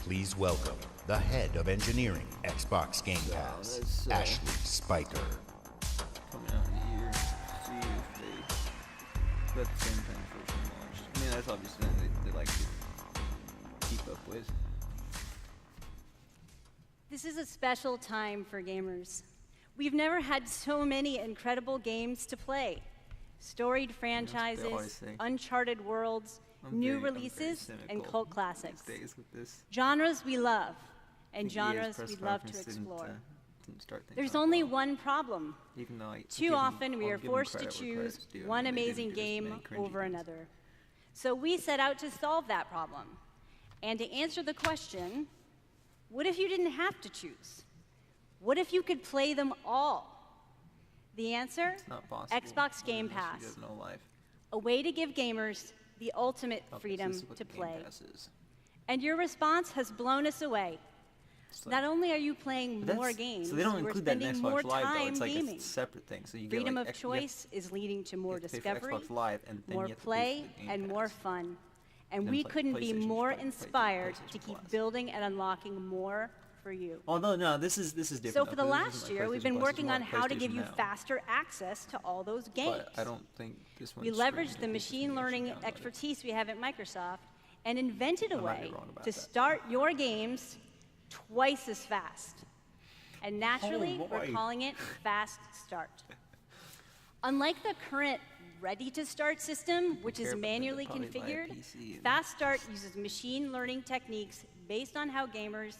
Please welcome the head of engineering, Xbox Game Pass, Ashley Spiker. Coming out in a year, see if they got the same thing for launch. I mean, that's obviously something they like to keep up with. This is a special time for gamers. We've never had so many incredible games to play. storied franchises, uncharted worlds, new releases, and cult classics. Genres we love, and genres we love to explore. There's only one problem. Too often we are forced to choose one amazing game over another. So we set out to solve that problem. And to answer the question, what if you didn't have to choose? What if you could play them all? The answer? Xbox Game Pass. A way to give gamers the ultimate freedom to play. And your response has blown us away. Not only are you playing more games, so they don't you are include that in spending Xbox more Live, though. time It's like gaming. a separate thing. So you Freedom get like of choice is leading to more discovery, Xbox Live, and then more you have to pay play, for the Game and Pass. more fun. And Then we it's like couldn't be PlayStation, more you play inspired to PlayStation keep Plus. building and unlocking more for you. Although no, this is different. So though, for the 'cause this last isn't like year, we've PlayStation been Plus, working it's on more how to PlayStation give you Now. faster access to all those games. But I don't think this one's We free leveraged the until machine PlayStation learning download it. expertise we have at Microsoft and invented a I might be way wrong about to that. start your games twice as fast. And naturally, Oh, we're boy. calling it Fast Start. Unlike the current Ready to Start system, which is care about that, manually they'll probably buy a configured, PC and- Fast Start uses machine learning techniques based on how gamers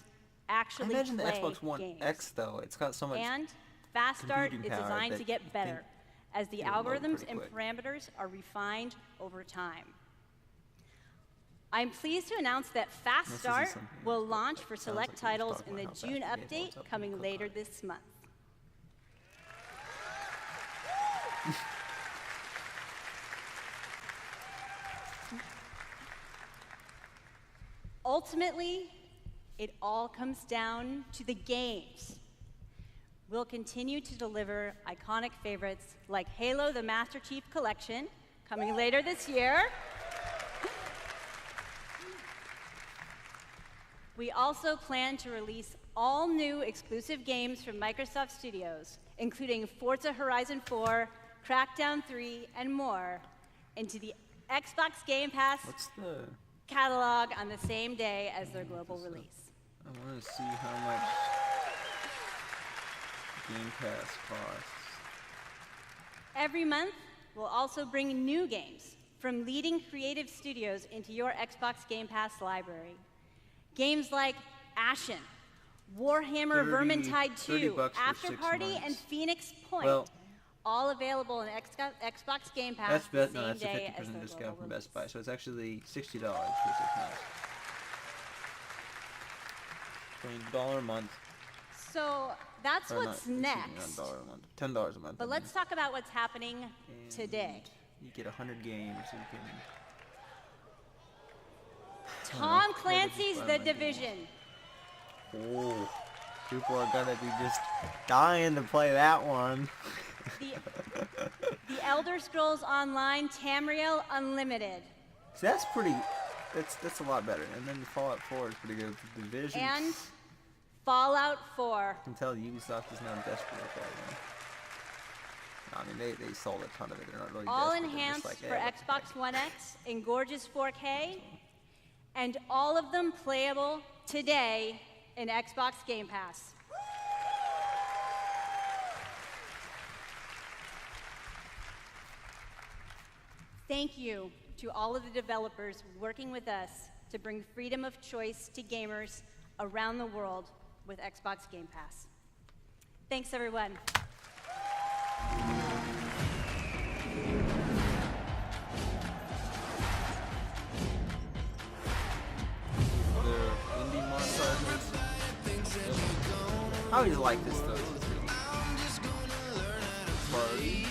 I actually imagine the play Xbox One games. X though. It's got so much. And Fast Start is computing power designed that to get you better think as the it'll load algorithms pretty and quick. parameters are refined over time. I'm pleased to announce that Fast This isn't Start something will launch for sounds select like you're titles just in talking the about how June fast the game update holds up coming in later Cookeye. this month. Ultimately, it all comes down to the games. We'll continue to deliver iconic favorites like Halo the Master Chief Collection, coming later this year. We also plan to release all new exclusive games from Microsoft Studios, including Forza Horizon 4, Crackdown 3, and more, into the Xbox Game Pass What's the? catalog on the same day as their global release. I want to see how much Game Pass costs. Every month, we'll also bring new games from leading creative studios into your Xbox Game Pass library. Games like Ashen, Warhammer 30 Vermintide 2, bucks for 6 Afterparty, months. and Phoenix Point. Well, all available in Xbox Game Pass that's the no, same that's a day as 50% their discount global from release. Best Buy, so it's actually $60 for 6 months. $20 a month. So that's Or not, what's excuse me, next. not $1 a month. $10 a month. But let's talk about what's happening today. You get 100 games. So you can, Tom know, Clancy's buy The my Division. oh, people are gonna be just dying to play that one. The Elder Scrolls Online Tamriel Unlimited. See, that's pretty. That's a lot better. And then Fallout 4 is pretty good. The Division. And Fallout 4. I can tell Ubisoft is now desperate with that one. I mean, they sold a ton of it. They're not really All desperate. They're enhanced just like, for "Hey, Xbox One X in gorgeous 4K. And all of them playable today in Xbox Game Pass. Thank you to all of the developers working with us to bring freedom of choice to gamers around the world with Xbox Game Pass. Thanks, everyone. the indie montages. I always like this stuff. Party.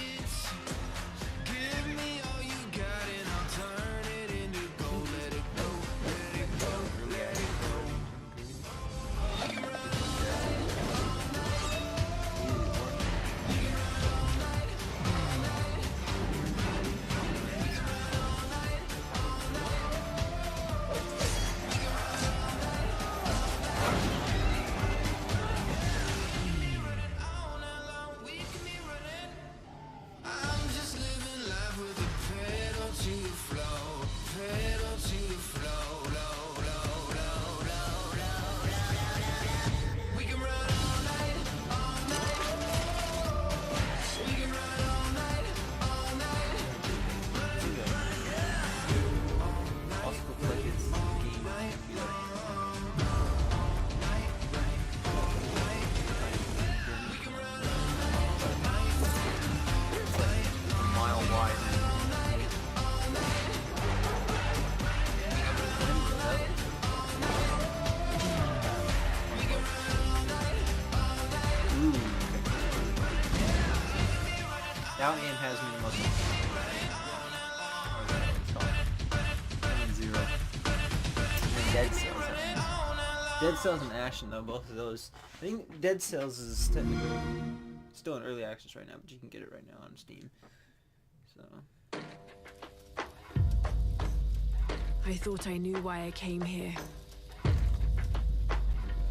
Valiant has me the most. Zero. And Dead Cells. Dead Cells and Ashen though, both of those. I think Dead Cells is technically still in early access right now, but you can get it right now on Steam. So. I thought I knew why I came here.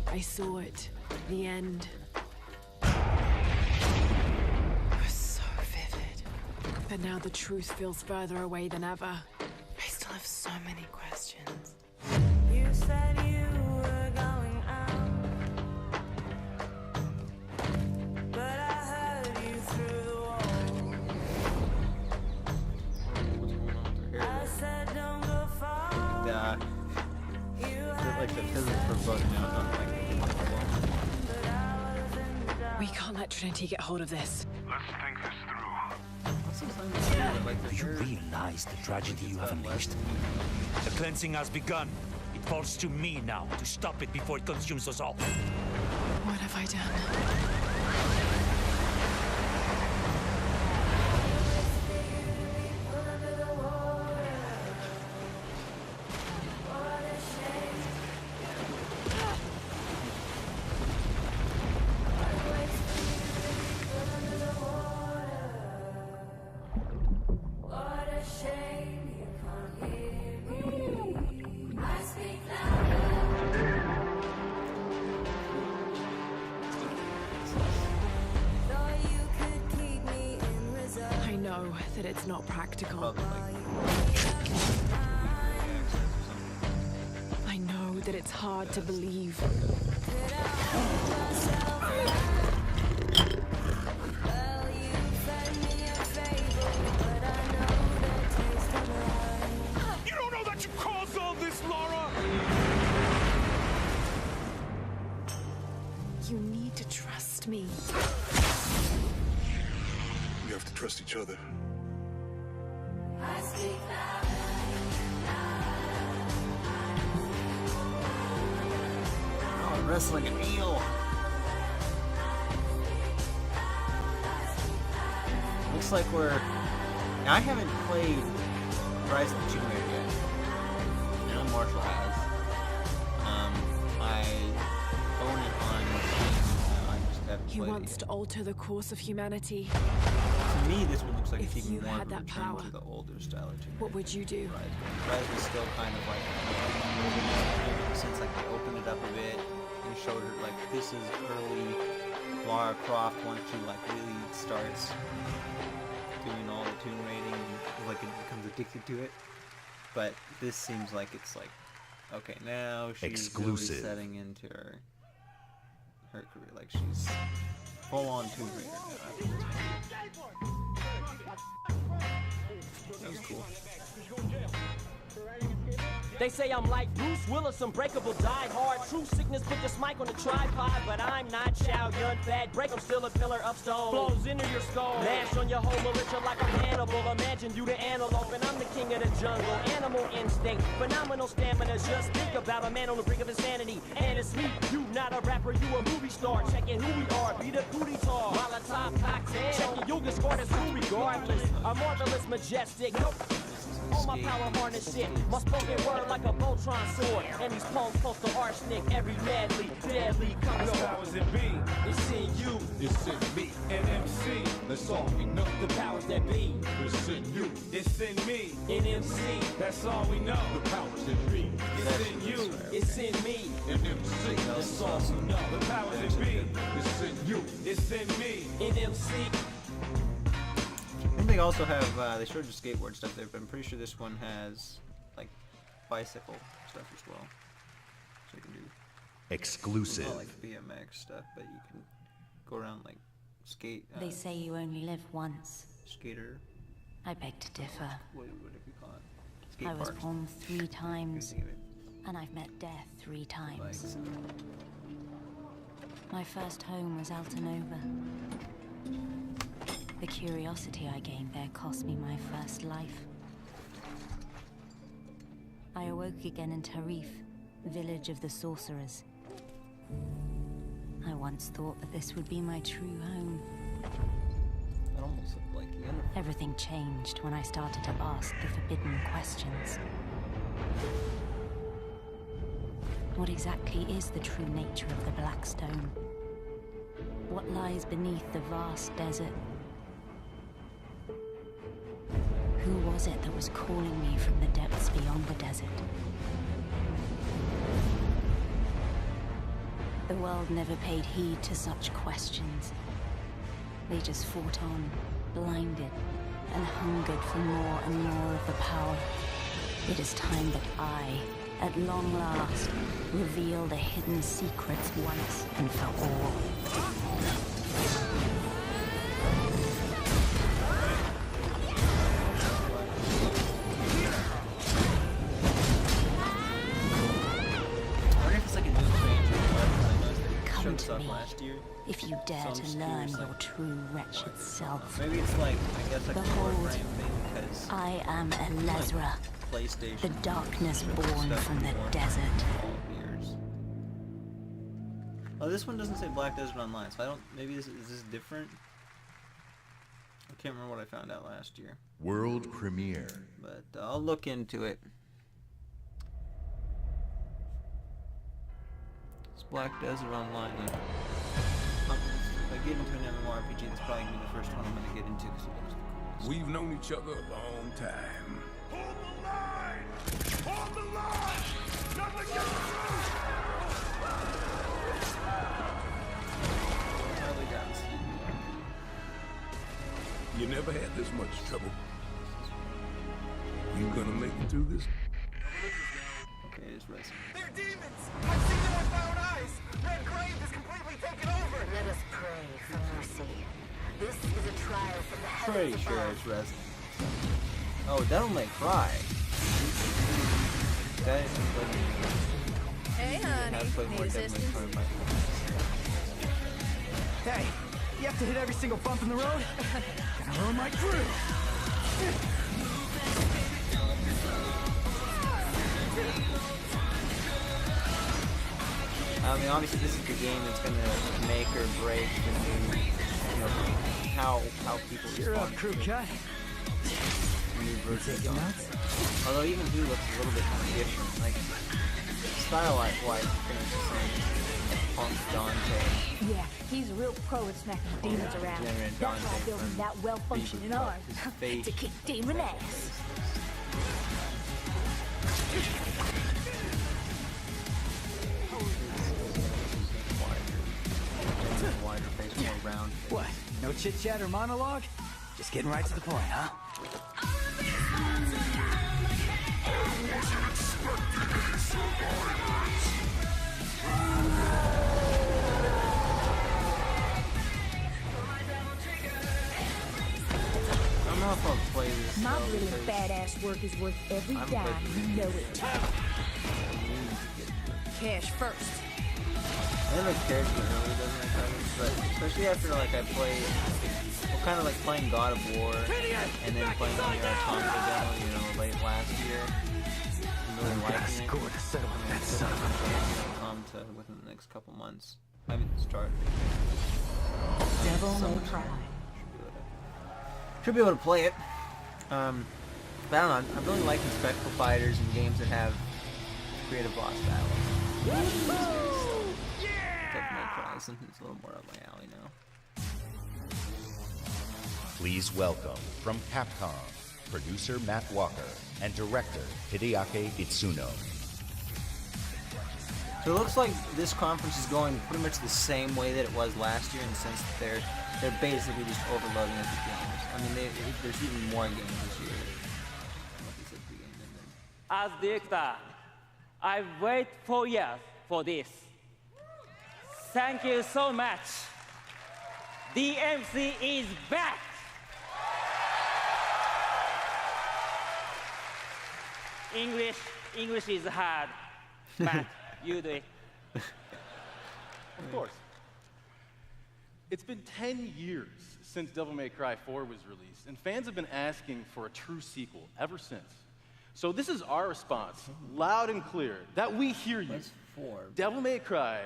I saw it. The end. It was so vivid. But now the truth feels further away than ever. I still have so many questions. You said you were going out, but I heard you through the wall. I said don't go far. Yeah. Like the physics for voting out, not like We can't let Trinity get hold of this. Let's think this through. Do you realize the tragedy you have unleashed? The cleansing has begun. It falls to me now to stop it before it consumes us all. What have I done? That it's not practical. I know that it's hard to believe. You don't know that you caused all this, Laura! You need to trust me. We have to trust each other. Oh, wrestling an eel. Looks like we're. Now, I haven't played Rise of the Tomb Raider yet. I know Marshall has. I own it on Steam. I just haven't He played wants it to alter the course of humanity. To me, this one looks like If it's you even more had of a that return power, to the older style of Tomb Raider. what would you do? Rise was still kind of like, since like they opened it up a bit and showed her like this is early Lara Croft once she like really starts doing all the tomb raiding and like it becomes addicted to it. But this seems like it's like, okay, now she's really setting into her career, like she's full on Tomb Raider now after this one. That was cool. They say I'm like Bruce Willis, unbreakable, die hard. True sickness, put this mic on the tripod. But I'm not Chow Yun Fat. Break, I'm still a pillar of stone. Blows into your skull. Mash on your whole militia like a Hannibal. Imagine you the antelope and I'm the king of the jungle. Animal instinct, phenomenal stamina. Just think about a man on the brink of insanity. And it's me, you not a rapper, you a movie star. Checking who we are, be the booty tar. While I top cocktail. Checking yoga score that's who regardless. A marvelous, majestic. Nope. All my power harness shit, my spoken word like a Voltron sword. And these poems close to arsenic, every madly, deadly comes on. Powers that be, It's in you, it's in me. And MC, that's all we know. the powers that be. It's in you, It's in me. In MC, That's all we know. The powers that be. it's in you, it's in me. And MC, That's all you know. the powers that be. It's in you, it's in me. In MC, I think they also have, they showed you skateboard stuff there, but I'm pretty sure this one has, like, bicycle stuff as well. So you can do... Exclusive. Not like BMX stuff, but you can go around, like, skate... They say you only live once. Skater... I beg to differ. What do you call it? Skate I was parks. born 3 times, Think of it. and I've met death 3 times. Bikes. My first home was Altanova. The curiosity I gained there cost me my first life. I awoke again in Tarif, village of the sorcerers. I once thought that this would be my true home. Everything changed when I started to ask the forbidden questions. What exactly is the true nature of the Black Stone? What lies beneath the vast desert? Who was it that was calling me from the depths beyond the desert? The world never paid heed to such questions. They just fought on, blinded, and hungered for more and more of the power. It is time that I, at long last, reveal the hidden secrets once and for all. Come to me, if you dare to learn your true wretched self. Maybe it's like, I guess like a Behold, Warframe thing because I am Elezra, PlayStation. the darkness born from the desert. Oh, this one doesn't say Black Desert Online, so I don't. Maybe is this different? I can't remember what I found out last year. World premiere. But I'll look into it. It's Black Desert Online. Yeah. If I get into an MMORPG, that's probably gonna be the first one I'm gonna get into. We've known each other a long time. Hold the line! Hold the line! Nothing gets through! You never had this much trouble. You gonna make it through this? Okay, it's racing. They're demons! I've seen them with my own eyes! Red Grave is completely taken over! Let us pray for mercy. This is a trial from the heavens Pretty above. sure it's resin. Oh, Devil May Cry. Guys, Hey, honey. Need assistance? Hey, you have to hit every single bump in the road? Gonna ruin my crew. I mean, obviously, this is the game that's gonna make or break the new, you know, how people respond. Crew cut. New versions on it. Although even he looks a little bit different, like style-wise, pretty much the same. Punk Dante. Yeah, he's a real pro at smacking demons around. That's why I built him that well-functioning arm. To kick demon ass. Wider face, more round face. What? No chit-chat or monologue? Just getting right to the point, huh? I don't know if I'll play this. My brilliant badass work is worth every dime. You know it. Cash first. I never cared for early Devil May Cry, but especially after like I played, well, kind of like playing God of War and then playing the Automata demo, you know, late last year. I'm really liking it. To settle with that son of a Automata within the next couple months. I haven't started. Devil May Cry. Should be able to play it. But I don't know. I'm really liking spectacle fighters and games that have creative boss battles. Devil May Cry, something that's a little more up my alley now. Please welcome from Capcom, producer Matt Walker and director Hideaki Itsuno. So it looks like this conference is going pretty much the same way that it was last year in the sense that they're basically just overloading it with games. I mean, there's even more games this year. As director, I wait 4 years for this. Thank you so much. DMC is back. English is hard. Matt, you do it. Of course. It's been 10 years since Devil May Cry 4 was released, and fans have been asking for a true sequel ever since. So this is our response, loud and clear, that we hear you. Devil May Cry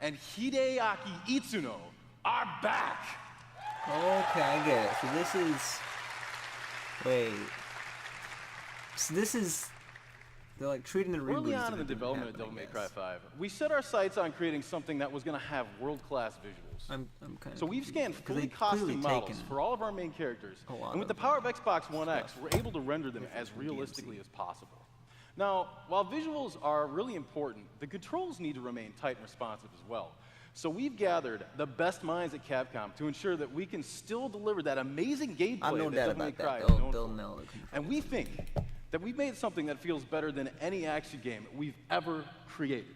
and Hideaki Itsuno are back! Okay, I get it. So this is... Wait. So this is... They're like treating the reboot. Early on in the development of Devil May Cry 5, we set our sights on creating something that was going to have world-class visuals. I'm kind of so we've scanned fully costume models for all of our main characters, and with the power of Xbox One X, we're able to render them as realistically as possible. Now, while visuals are really important, the controls need to remain tight and responsive as well. So we've gathered the best minds at Capcom to ensure that we can still deliver that amazing gameplay that Devil May Cry is known for. And we think that we've made something that feels better than any action game we've ever created.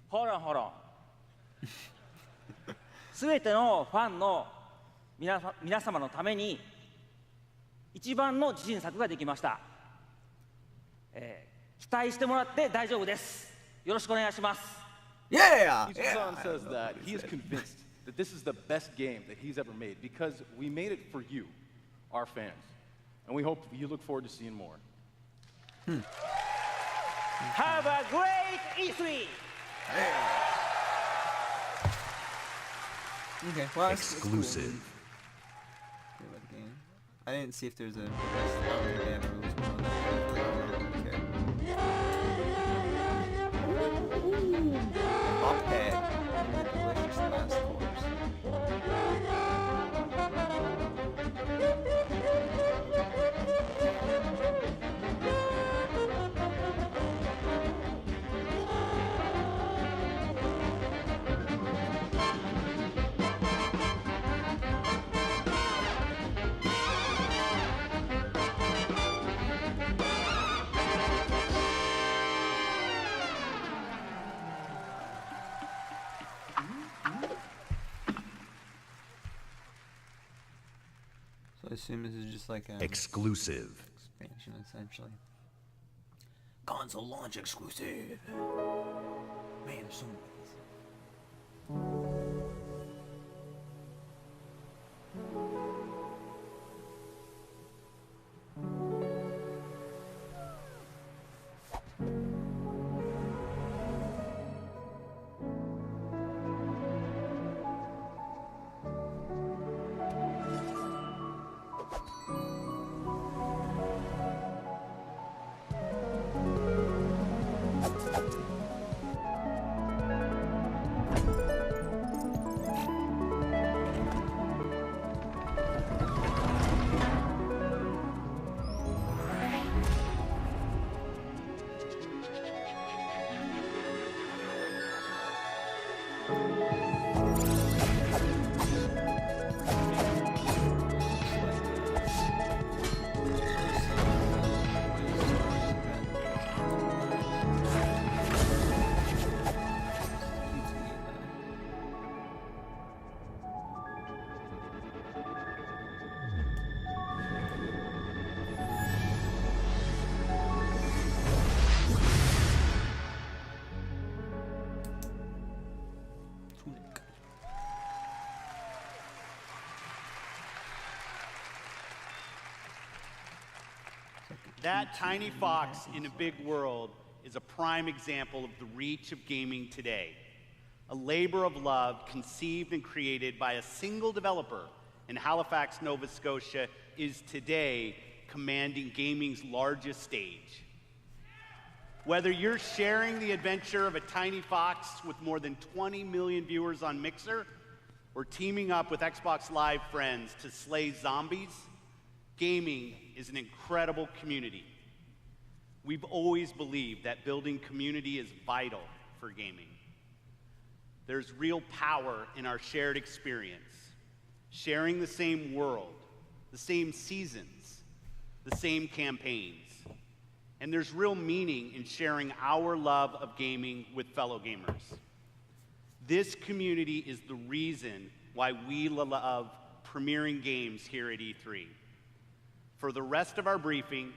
Hold on. すべてのファンの皆様のために一番の自信作ができました。期待してもらって大丈夫です。よろしくお願いします。Yeah! Ichiban says that he is convinced that this is the best game that he's ever made because we made it for you, our fans. And we hope you look forward to seeing more. Have a great E3! Okay, well, exclusive. I didn't see if there's a best Uphead. Delicious last course. I assume this is just like a exclusive expansion, essentially. Console launch exclusive. Man, there's so many. That tiny fox in a big world is a prime example of the reach of gaming today. A labor of love conceived and created by a single developer in Halifax, Nova Scotia, is today commanding gaming's largest stage. Whether you're sharing the adventure of a tiny fox with more than 20 million viewers on Mixer, or teaming up with Xbox Live friends to slay zombies, gaming is an incredible community. We've always believed that building community is vital for gaming. There's real power in our shared experience, sharing the same world, the same seasons, the same campaigns. And there's real meaning in sharing our love of gaming with fellow gamers. This community is the reason why we love premiering games here at E3. For the rest of our briefing,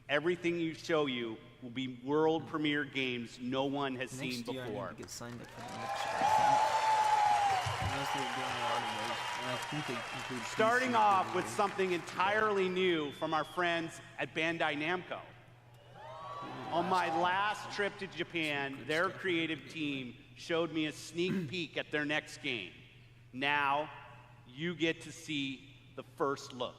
everything you show you will be world premiere games no one has seen before. I need to get signed up for the next year, unless they're doing a lot of those. And I think they include starting off with something entirely new from our friends at Bandai Namco. On my last trip to Japan, their creative team showed me a sneak peek at their next game. Now, you get to see the first look.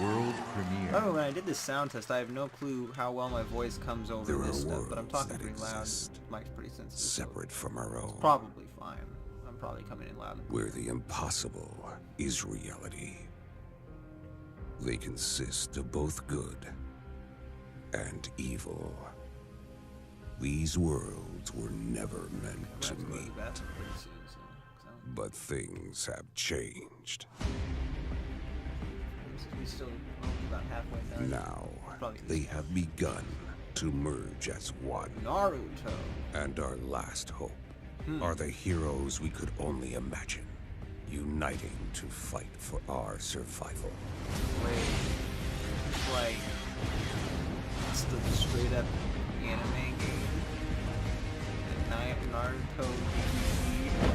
World premiere. Oh, when I did this sound test, I have no clue how well my voice comes over this stuff, but I'm talking pretty loud. Mic's pretty sensitive. Separate from our own. It's probably fine. I'm probably coming in loud. Where the impossible is reality. They consist of both good and evil. These worlds were never meant to meet. But things have changed. Still about halfway done. Now, they have begun to merge as one. Naruto. And our last hope are the heroes we could only imagine, uniting to fight for our survival. Wait, it's like, it's the straight up anime game. Naruto DVD.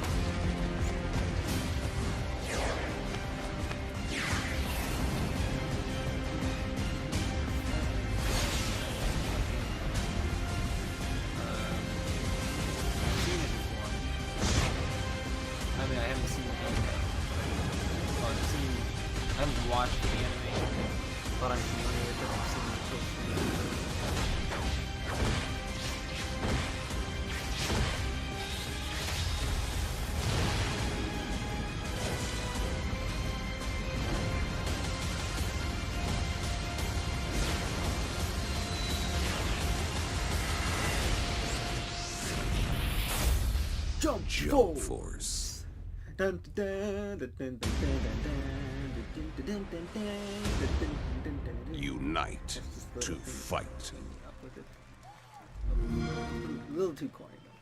Watched the anime, but I'm familiar with it. I've seen the social Jump Force. Dun, dun, dun, dun, dun, dun, dun, dun. Unite to fight. A little too corny though.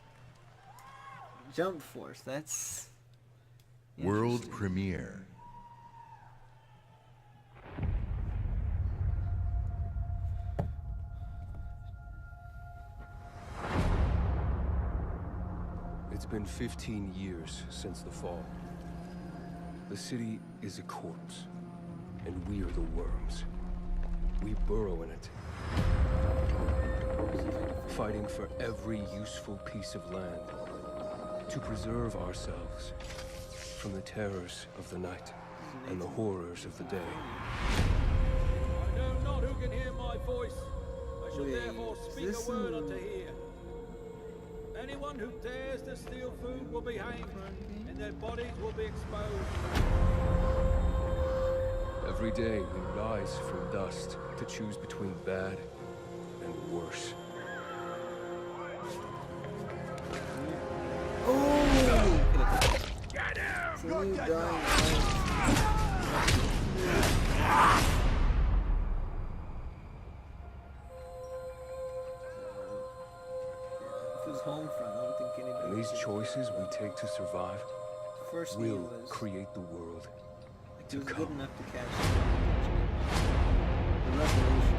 Jump Force, that's world premiere. It's been 15 years since the fall. The city is a corpse, and we are the worms. We burrow in it, fighting for every useful piece of land to preserve ourselves from the terrors of the night and the horrors of the day. I know not who can hear my voice. I shall therefore speak a word unto here. Anyone who dares to steal food will be hanged, and their bodies will be exposed. Every day we rise from dust to choose between bad and worse. Get him! You're dead. Home front. I don't think anybody. And these choices we take to survive will was, create the world like, to come. Good enough to catch the revolution.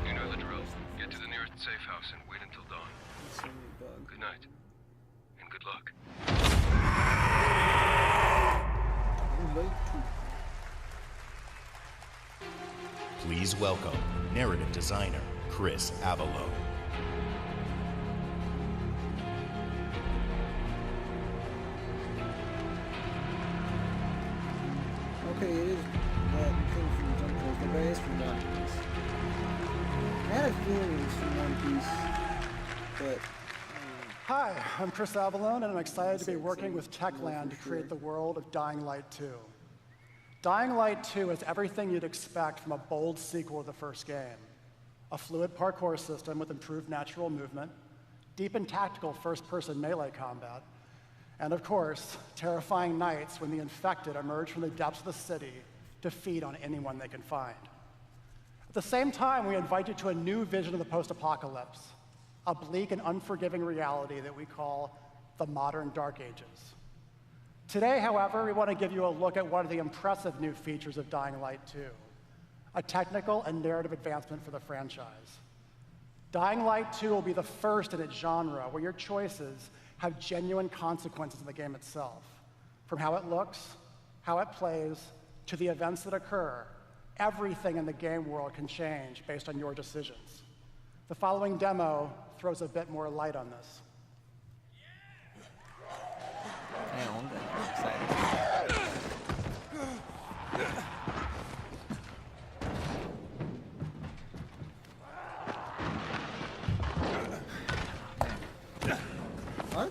You know the drill. Get to the nearest safe house and wait until dawn. Good night, and good luck. Please welcome narrative designer Chris Avalo. Okay, it is that thing from Jump Force. The guy is from One Piece. I had a feeling it was from One Piece, but... Hi, I'm Chris Avalone, and I'm excited to be working with Techland to create the world of Dying Light 2. Dying Light 2 is everything you'd expect from a bold sequel to the first game. A fluid parkour system with improved natural movement, deep and tactical first-person melee combat, and of course, terrifying nights when the infected emerge from the depths of the city to feed on anyone they can find. At the same time, we invite you to a new vision of the post-apocalypse, a bleak and unforgiving reality that we call the modern Dark Ages. Today, however, we want to give you a look at one of the impressive new features of Dying Light 2, a technical and narrative advancement for the franchise. Dying Light 2 will be the first in its genre where your choices have genuine consequences in the game itself. From how it looks, how it plays, to the events that occur, everything in the game world can change based on your decisions. The following demo throws a bit more light on this.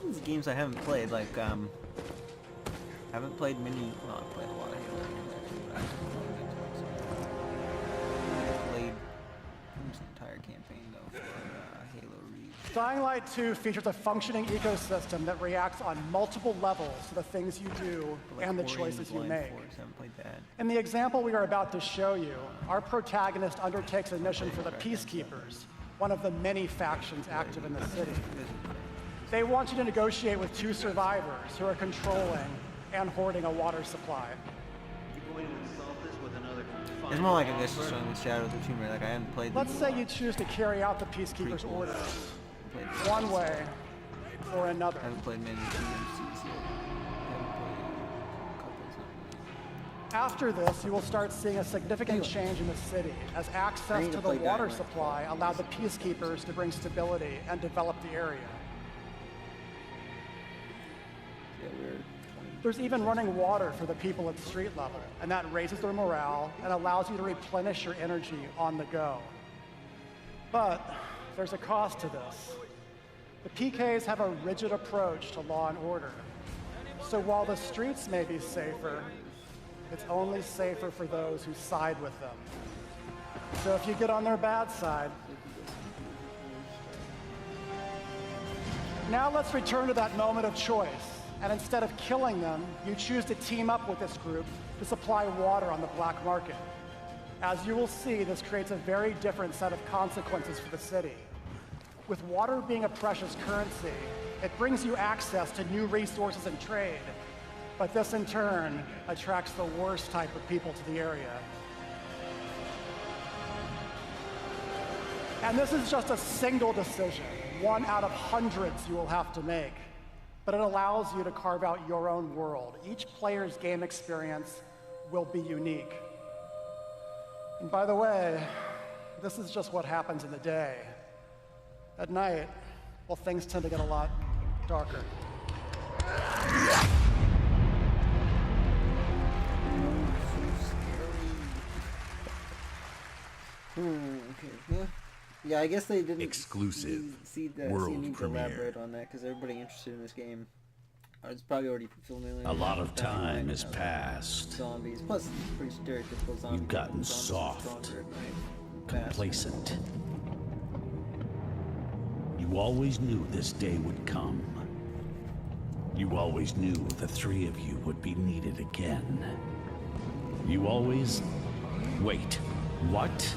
of these games I haven't played, like, I haven't played many, well, I've played a lot of Halo games, actually, but I haven't played almost the entire campaign, though, for Halo Reach. Dying Light 2 features a functioning ecosystem that reacts on multiple levels to the things you do and the choices you make. In the example we are about to show you, our protagonist undertakes a mission for the Peacekeepers, one of the many factions active in the city. They want you to negotiate with 2 survivors who are controlling and hoarding a water supply. It's more like, I guess, just showing the Shadow of the Tomb Raider. Like, I haven't played. Let's say you choose to carry out the Peacekeepers' orders, one way or another. I haven't played many DMCs yet. After this, you will start seeing a significant change in the city as access to the water supply allowed the Peacekeepers to bring stability and develop the area. There's even running water for the people at street level, and that raises their morale and allows you to replenish your energy on the go. But there's a cost to this. The PKs have a rigid approach to law and order. So while the streets may be safer, it's only safer for those who side with them. So if you get on their bad side. Now let's return to that moment of choice. And instead of killing them, you choose to team up with this group to supply water on the black market. As you will see, this creates a very different set of consequences for the city. With water being a precious currency, it brings you access to new resources and trade. But this, in turn, attracts the worst type of people to the area. And this is just a single decision, one out of hundreds you will have to make. But it allows you to carve out your own world. Each player's game experience will be unique. And by the way, this is just what happens in the day. At night, well, things tend to get a lot darker. Okay. Yeah, I guess they didn't exclusive see world need to premiere. elaborate on that because everybody interested in this game is probably already familiar. A lot of time has passed. Zombies, plus it's pretty stereotypical zombies. You've gotten soft, complacent. You always knew this day would come. You always knew the 3 of you would be needed again. You always... Wait, what?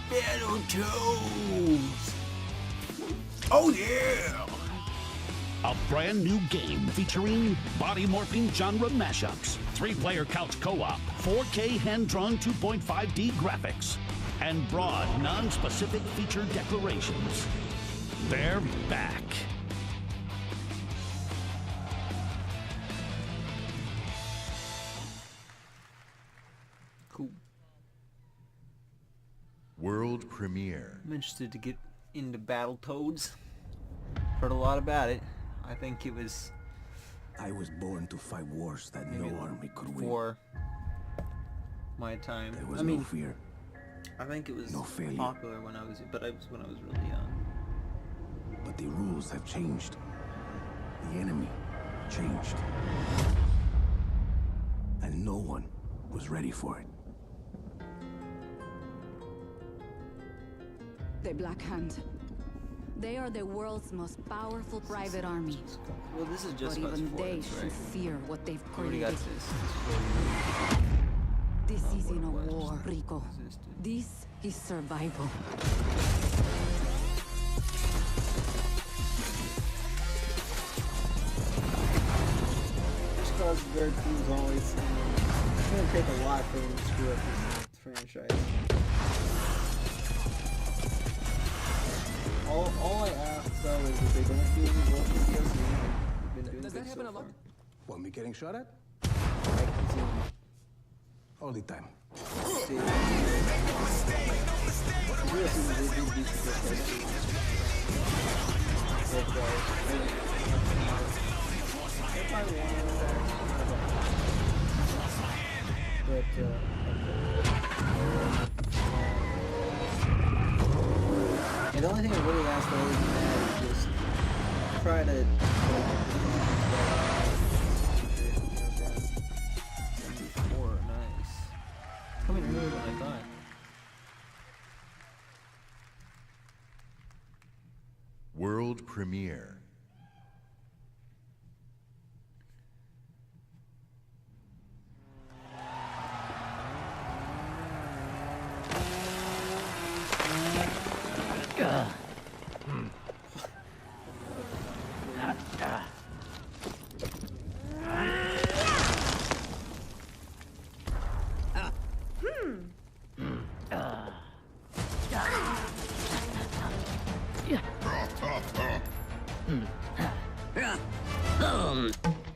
Battletoads! Oh yeah! A brand new game featuring body-morphing genre mashups, 3-player couch co-op, 4K hand-drawn 2.5D graphics, and broad, non-specific feature declarations. They're back. Cool. World premiere. I'm interested to get into Battletoads. Heard a lot about it. I think it was... I was born to fight wars that no army could win. Before my time. There was no fear. I think it was no failure. popular when I was, but it was when I was really young. But the rules have changed. The enemy changed. And no one was ready for it. The Black Hand. They are the world's most powerful private army. Well, this is just but even they should right? fear what they've Already created. got This isn't a war, Rico. This is survival. Just cause Red Team's always... It's gonna take a lot for them to screw up this franchise. All I ask though is that they don't do any work with DLC. They've been doing Does that happen a lot? Want me getting shot at? All the time. but and the only thing I really ask for other than that is just try to 74, nice. Coming earlier than I thought. World premiere.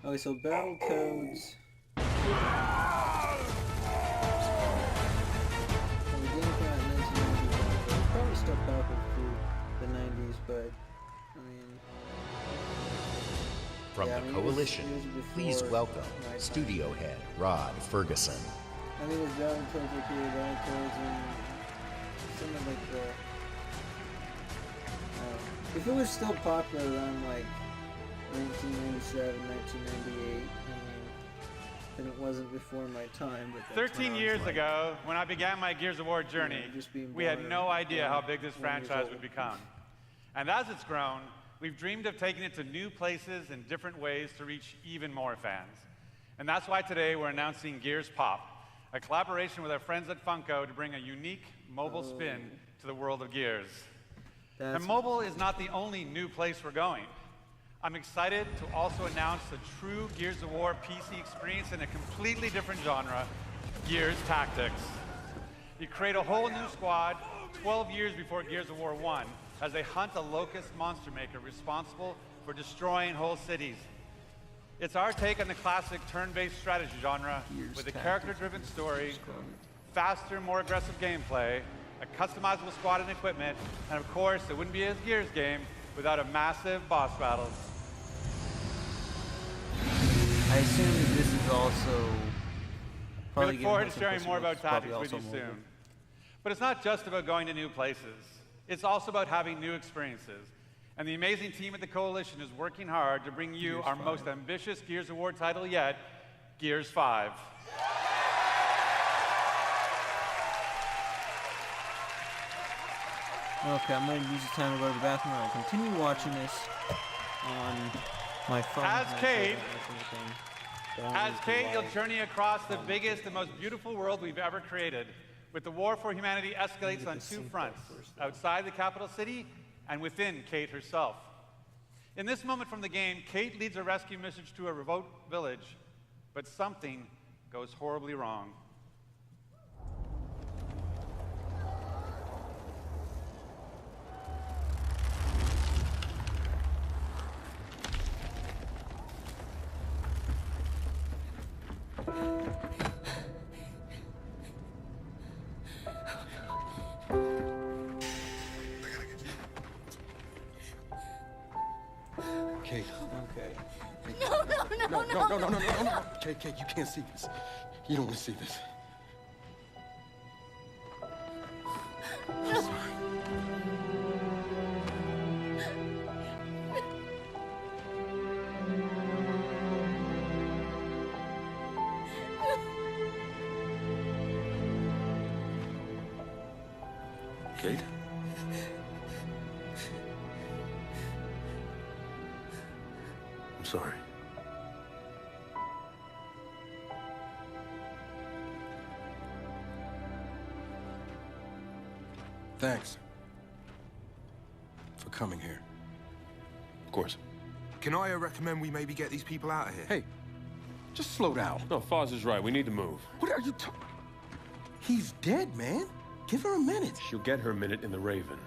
Okay, so battle codes. The game came out in 1991. Probably still popular through the 90s, but I mean. From yeah, the Coalition, please welcome studio head Rod Ferguson. I think it was battle codes like here, battle codes, and some of like the. If it was still popular around like 1997, 1998, I mean, then it wasn't before my time. But 13 years ago, when I began my Gears of War journey, we had no idea how big this franchise would become. And as it's grown, we've dreamed of taking it to new places and different ways to reach even more fans. And that's why today we're announcing Gears Pop, a collaboration with our friends at Funko to bring a unique mobile spin to the world of Gears. And mobile is not the only new place we're going. I'm excited to also announce the true Gears of War PC experience in a completely different genre, Gears Tactics. You create a whole new squad 12 years before Gears of War 1 as they hunt a locust monster maker responsible for destroying whole cities. It's our take on the classic turn-based strategy genre with a character-driven story, faster, more aggressive gameplay, a customizable squad and equipment, and of course, it wouldn't be a Gears game without a massive boss battles. I assume that this is also. We look forward to sharing more about Tactics with you soon. But it's not just about going to new places. It's also about having new experiences. And the amazing team at the Coalition is working hard to bring you our most ambitious Gears of War title yet, Gears 5. Okay, I'm going to use the time to go to the bathroom. I'll continue watching this on my phone. As Kate, you'll journey across the biggest and most beautiful world we've ever created, with the war for humanity escalates on two fronts, outside the capital city and within Kate herself. In this moment from the game, Kate leads a rescue mission to a remote village, but something goes horribly wrong. Kate. Okay. No. Kate, you can't see this. You don't want to see this. I'm sorry. Kate? I'm sorry. Thanks for coming here. Of course. Can I recommend we maybe get these people out of here? Hey, just slow down. No, Foz is right. We need to move. What are you talking? He's dead, man. Give her a minute. She'll get her minute in the Raven.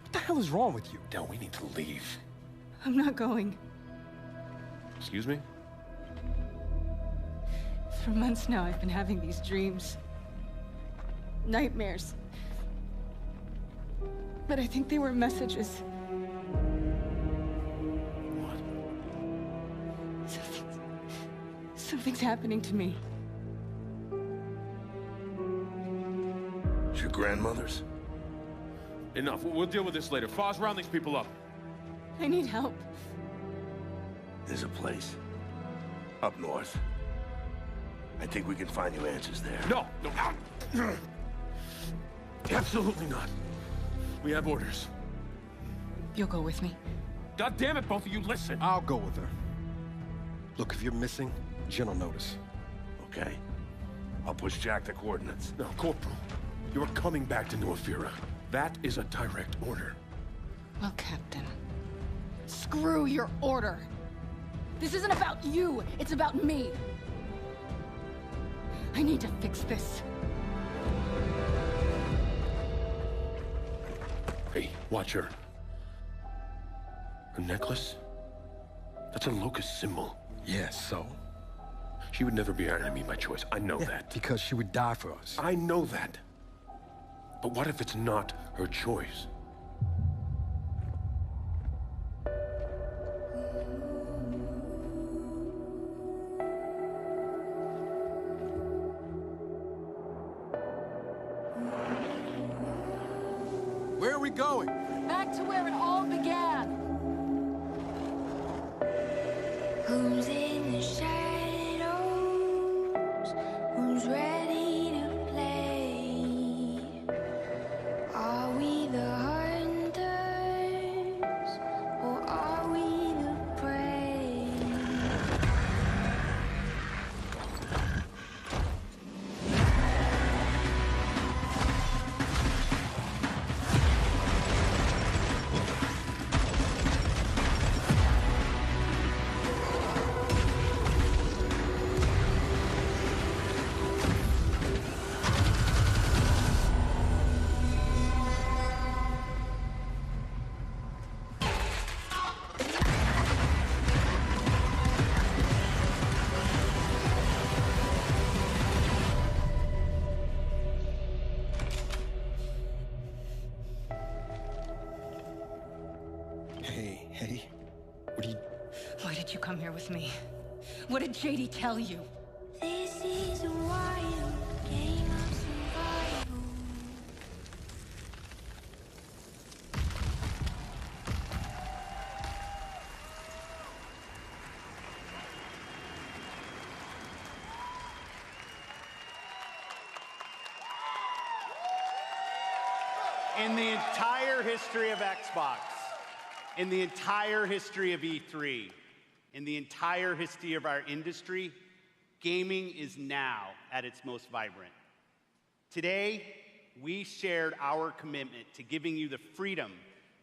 What the hell is wrong with you? Del, we need to leave. I'm not going. Excuse me? For months now, I've been having these dreams. Nightmares. But I think they were messages. What? Something's happening to me. grandmothers? Enough. We'll deal with this later. Foz, round these people up. I need help. There's a place. Up north. I think we can find you answers there. No! No! Absolutely not. We have orders. You'll go with me. God damn it, both of you, listen! I'll go with her. Look, if you're missing, Jen will notice. Okay. I'll push Jack the coordinates. No, Corporal. You're coming back to New Ephyra. That is a direct order. Well, Captain, screw your order. This isn't about you, it's about me. I need to fix this. Hey, watch her. Her necklace? That's a locust symbol. Yeah, so? She would never be our enemy by choice. I know that. Because she would die for us. I know that. But what if it's not her choice? Where are we going? Back to where it all began. Who's in the shadows? Who's ready to play? Are we the hunters or are we the prey? Hey, what are you... Why did you come here with me? What did JD tell you? This is a wild game of survival. In the entire history of Xbox, in the entire history of E3, in the entire history of our industry, gaming is now at its most vibrant. Today, we shared our commitment to giving you the freedom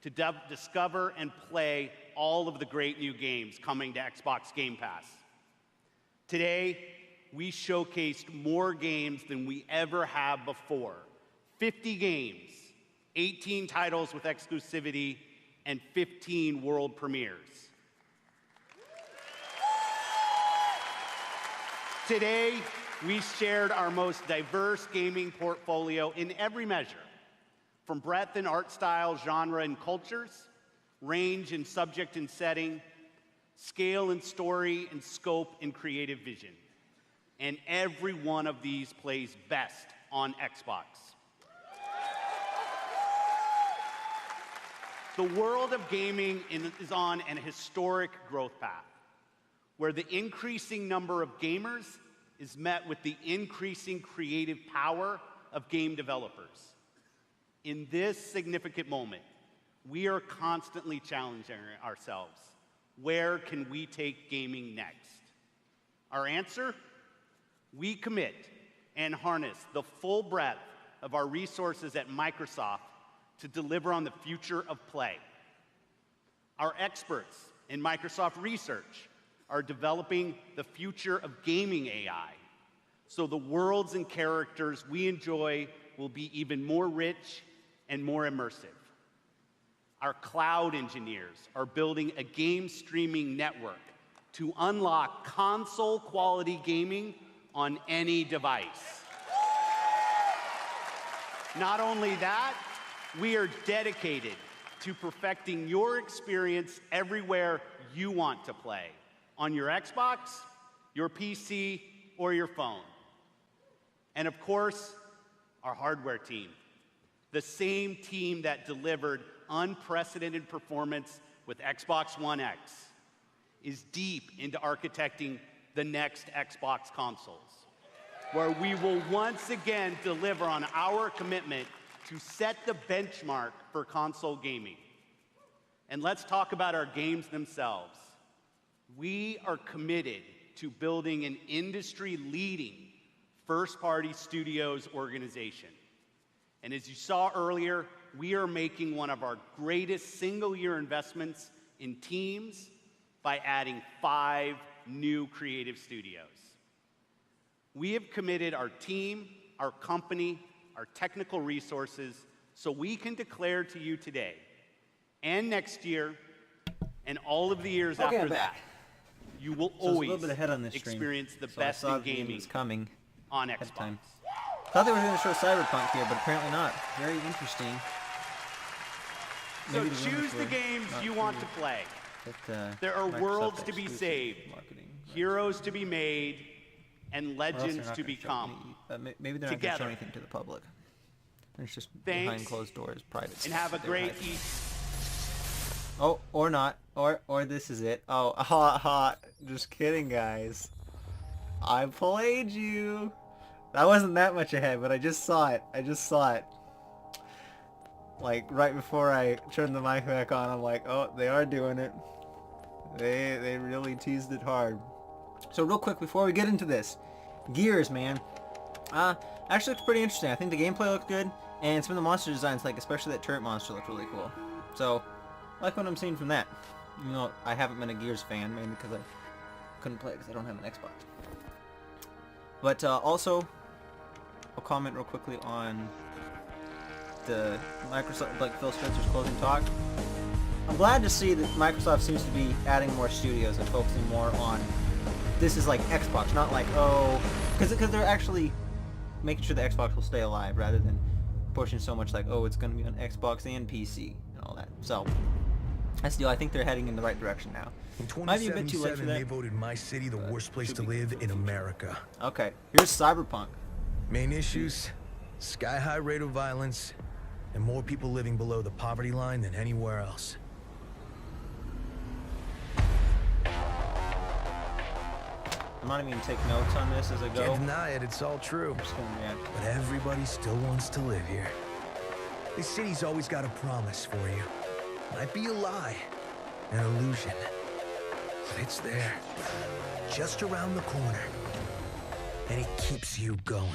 to discover and play all of the great new games coming to Xbox Game Pass. Today, we showcased more games than we ever have before. 50 games, 18 titles with exclusivity, and 15 world premieres. Today, we shared our most diverse gaming portfolio in every measure, from breadth in art style, genre, and cultures, range in subject and setting, scale and story, and scope and creative vision. And every one of these plays best on Xbox. The world of gaming is on an historic growth path, where the increasing number of gamers is met with the increasing creative power of game developers. In this significant moment, we are constantly challenging ourselves. Where can we take gaming next? Our answer? We commit and harness the full breadth of our resources at Microsoft to deliver on the future of play. Our experts in Microsoft Research are developing the future of gaming AI, so the worlds and characters we enjoy will be even more rich and more immersive. Our cloud engineers are building a game streaming network to unlock console-quality gaming on any device. Not only that, we are dedicated to perfecting your experience everywhere you want to play, on your Xbox, your PC, or your phone. And of course, our hardware team The same team that delivered unprecedented performance with Xbox One X is deep into architecting the next Xbox consoles, where we will once again deliver on our commitment to set the benchmark for console gaming. And let's talk about our games themselves. We are committed to building an industry-leading first-party studios organization. And as you saw earlier, we are making one of our greatest single-year investments in teams by adding 5 new creative studios. We have committed our team, our company, our technical resources, so we can declare to you today and next year and all of the years after that, you will always experience the best in gaming coming on Xbox. Thought they were going to show Cyberpunk here, but apparently not. Very interesting. So choose the games you want to play. There are worlds to be saved, heroes to be made, and legends to become. Maybe they're not going to show anything to the public. It's just behind closed doors, private. And have a great eat. Oh, or not. Or this is it. Oh, hot. Just kidding, guys. I played you. I wasn't that much ahead, but I just saw it. Like, right before I turned the mic back on, I'm like, oh, they are doing it. They really teased it hard. So real quick, before we get into this, Gears, man. Actually looks pretty interesting. I think the gameplay looks good, and some of the monster designs, like especially that turret monster, looked really cool. So, I like what I'm seeing from that. Even though I haven't been a Gears fan, mainly because I couldn't play it because I don't have an Xbox. But also, I'll comment real quickly on the Microsoft, like Phil Spencer's closing talk. I'm glad to see that Microsoft seems to be adding more studios and focusing more on this is like Xbox, not like, oh, because they're actually making sure the Xbox will stay alive rather than pushing so much like, oh, it's going to be on Xbox and PC and all that. So that's the deal. I think they're heading in the right direction now. In Might be a bit too late for 2077, that. they voted my city the worst place to live in America. Okay, here's Cyberpunk. Main issues, sky-high rate of violence, and more people living below the poverty line than anywhere else. I'm not even take notes on this as I go. Can't deny it, it's all true. I'm just gonna react. But everybody still wants to live here. This city's always got a promise for you. Might be a lie, an illusion. But it's there, just around the corner. And it keeps you going.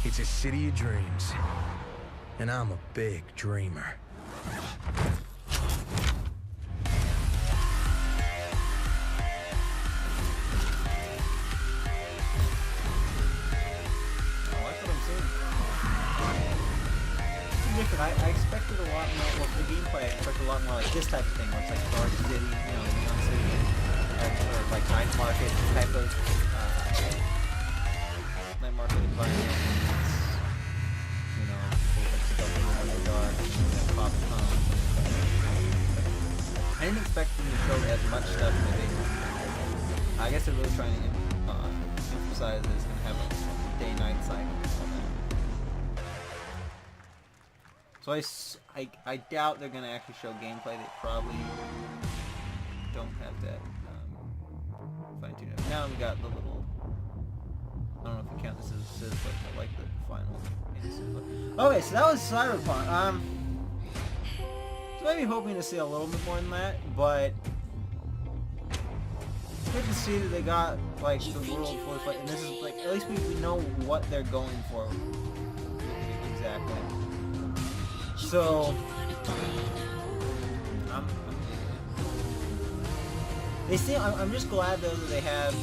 It's a city of dreams, and I'm a big dreamer. I expected a lot more, well, the gameplay, I expected a lot more like this type of thing, where it's like Dark City, you know, Neon City, or like Night Market type of, Night Market environment. You know, like stuff in the dark, pop punk. I didn't expect them to show as much stuff in the game. I guess they're really trying to emphasize that it's going to have a day-night cycle. So I doubt they're going to actually show gameplay. They probably don't have that fine-tuned. Now we got the little, I don't know if you count this as a Civ, but I like the final Civ. Okay, so that was Cyberpunk. So maybe hoping to see a little bit more than that, but good to see that they got like the world fully played, and this is like, at least we know what they're going for exactly. So, I'm just glad though that they have,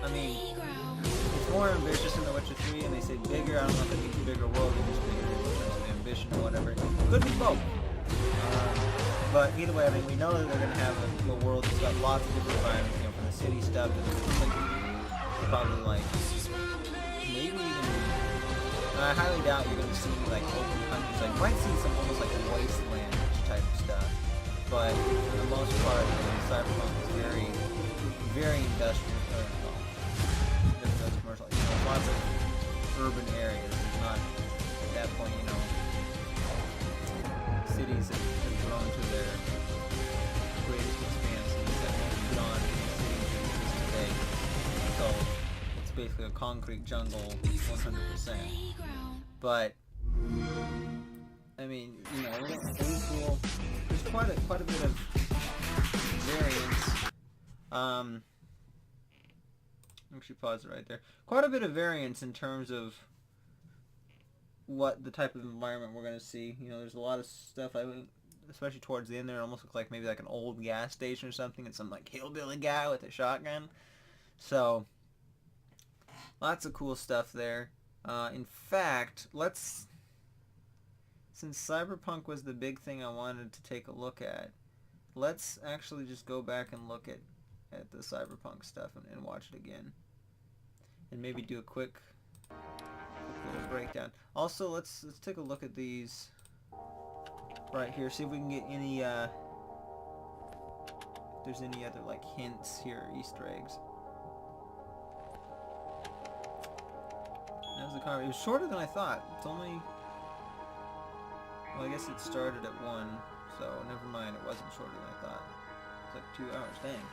I mean, it's more ambitious in The Witcher 3, and they say bigger. I don't know if it means bigger world or just bigger in terms of ambition or whatever. Could be both. But either way, I mean, we know that they're going to have a world that's got lots of different environments, you know, from the city stuff to like, probably like, maybe even, I highly doubt you're going to see like open countries. Like, you might see some almost like a wasteland type of stuff. but for the most part, Cyberpunk is very, very industrial. Commercial. You know, lots of urban areas. There's not at that point, you know, cities have grown to their greatest expanses beyond any cities that exist today. So it's basically a concrete jungle, 100%. But I mean, you know, there's quite a bit of variance. Actually, pause it right there. Quite a bit of variance in terms of what the type of environment we're going to see. You know, there's a lot of stuff, especially towards the end there, it almost looks like maybe like an old gas station or something, and some like hillbilly guy with a shotgun. So, lots of cool stuff there. In fact, since Cyberpunk was the big thing I wanted to take a look at, let's actually just go back and look at the Cyberpunk stuff and watch it again. And maybe do a quick little breakdown. Also, let's take a look at these right here. See if we can get any if there's any other like hints here, Easter eggs. That was the car. It was shorter than I thought. It's only, well, I guess it started at 1, so never mind. It wasn't shorter than I thought. It's like 2 hours. Dang.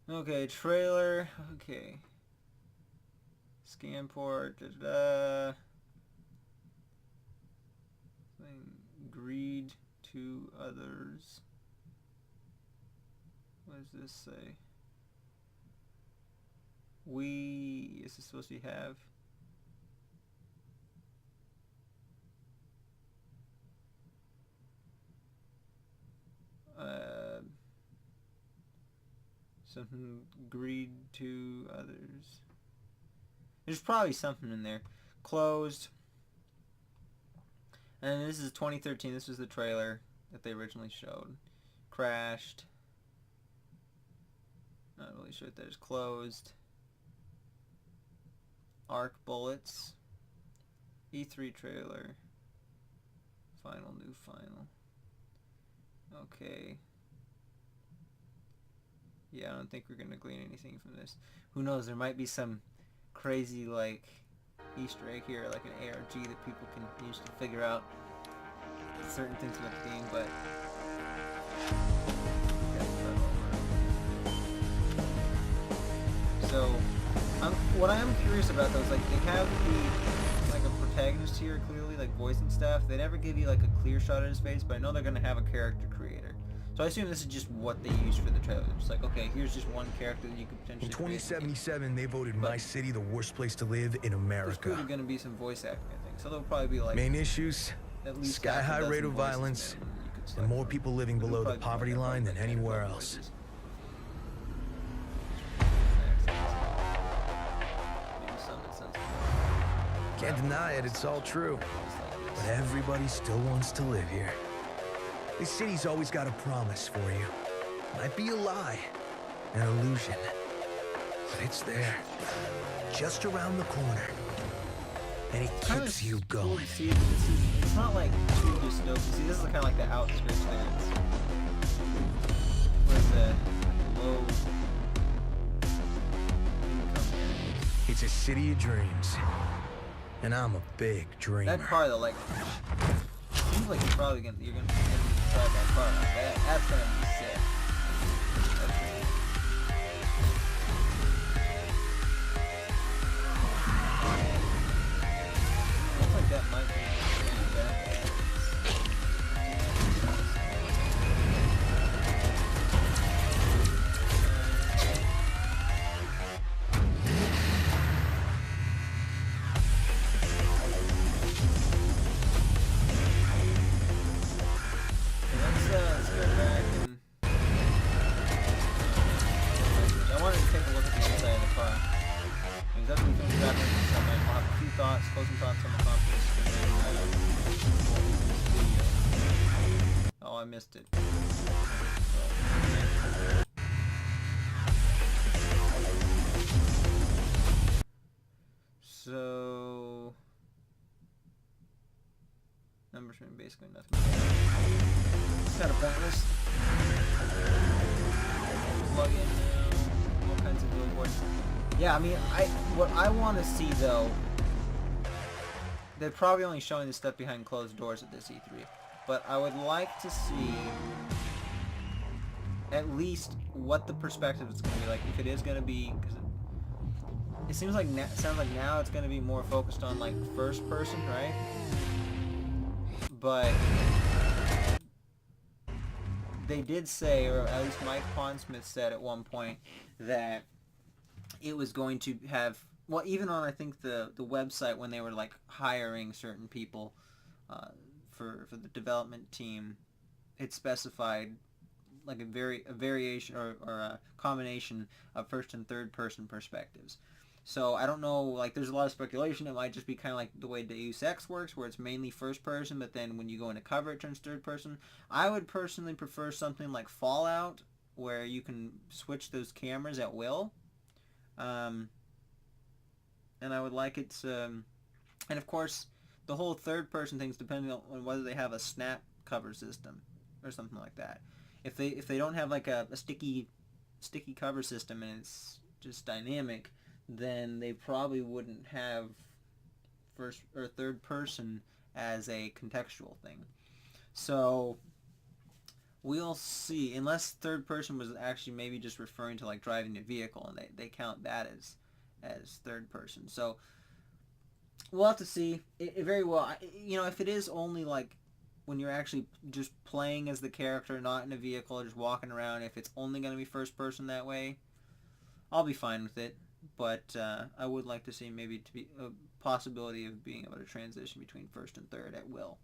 Okay, trailer. Okay. Scan port. Greed to others. What does this say? Is this supposed to be have? Something, greed to others. There's probably something in there. Closed. And this is 2013. This was the trailer that they originally showed. Crashed. Not really sure what that is. Closed. Arc bullets. E3 trailer. Final, new final. Okay. Yeah, I don't think we're gonna glean anything from this. Who knows? There might be some crazy like Easter egg here, like an ARG that people can use to figure out certain things about the game. But so, what I am curious about though is like they have a protagonist here clearly, like voicing stuff. They never give you like a clear shot of his face, but I know they're gonna have a character creator. So I assume this is just what they used for the trailer. It's like, okay, here's just one character that you could potentially. In 2077, they voted my city the worst place to live in America. There's probably going to be some voice acting, I think. So there'll probably be like main issues: at least sky-high rate of violence, and more people living below the poverty line than anywhere else. Can't deny it, it's all true. But everybody still wants to live here. This city's always got a promise for you. Might be a lie, an illusion, but it's there, just around the corner, and it keeps you going. See, it's not like too dystopian. See, this is kind of like the outskirts there. Where's the low income areas? It's a city of dreams, and I'm a big dreamer. That car, though, like, seems like you're probably gonna drive that car. That's gonna be sick. Looks like that might be closing thoughts on the conference, and then video. Oh, I missed it. So, number cameras doing basically nothing. It's kind of pointless. Plug in now, all kinds of billboards. Yeah, I mean, what I want to see though, they're probably only showing this stuff behind closed doors at this E3, but I would like to see at least what the perspective is going to be like. If it is going to be, because it seems like sounds like now it's going to be more focused on like first person, right? But they did say, or at least Mike Pondsmith said at one point, that it was going to have, well, even on I think the website when they were like hiring certain people for the development team, it specified like a variation or a combination of first and third person perspectives. So I don't know, like there's a lot of speculation. It might just be kind of like the way Deus Ex works, where it's mainly first person, but then when you go into cover, it turns third person. I would personally prefer something like Fallout, where you can switch those cameras at will. And I would like it to, and of course, the whole third person thing's depending on whether they have a snap cover system or something like that. If they don't have like a sticky cover system and it's just dynamic, then they probably wouldn't have first or third person as a contextual thing. So we'll see, unless third person was actually maybe just referring to like driving a vehicle, and they count that as third person. So we'll have to see. It very well, you know, if it is only like when you're actually just playing as the character, not in a vehicle, or just walking around, if it's only going to be first person that way, I'll be fine with it. But I would like to see maybe to be a possibility of being able to transition between first and third at will.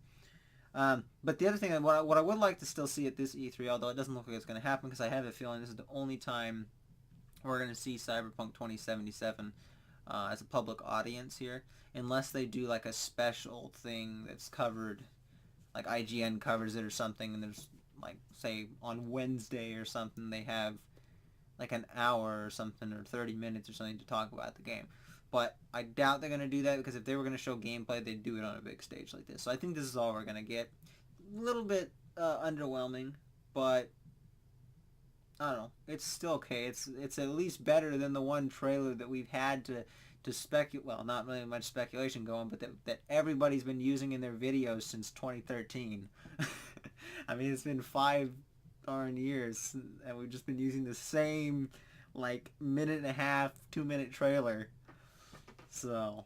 But the other thing, what I would like to still see at this E3, although it doesn't look like it's going to happen, because I have a feeling this is the only time we're going to see Cyberpunk 2077 as a public audience here, unless they do like a special thing that's covered, like IGN covers it or something, and there's like, say, on Wednesday or something, they have like an hour or something, or 30 minutes or something to talk about the game. But I doubt they're going to do that, because if they were going to show gameplay, they'd do it on a big stage like this. So I think this is all we're going to get. A little bit underwhelming, but I don't know. It's still okay. It's at least better than the one trailer that we've had to speculate. Well, not really much speculation going, but that everybody's been using in their videos since 2013. I mean, it's been 5 darn years, and we've just been using the same like minute and a half, 2-minute trailer. So,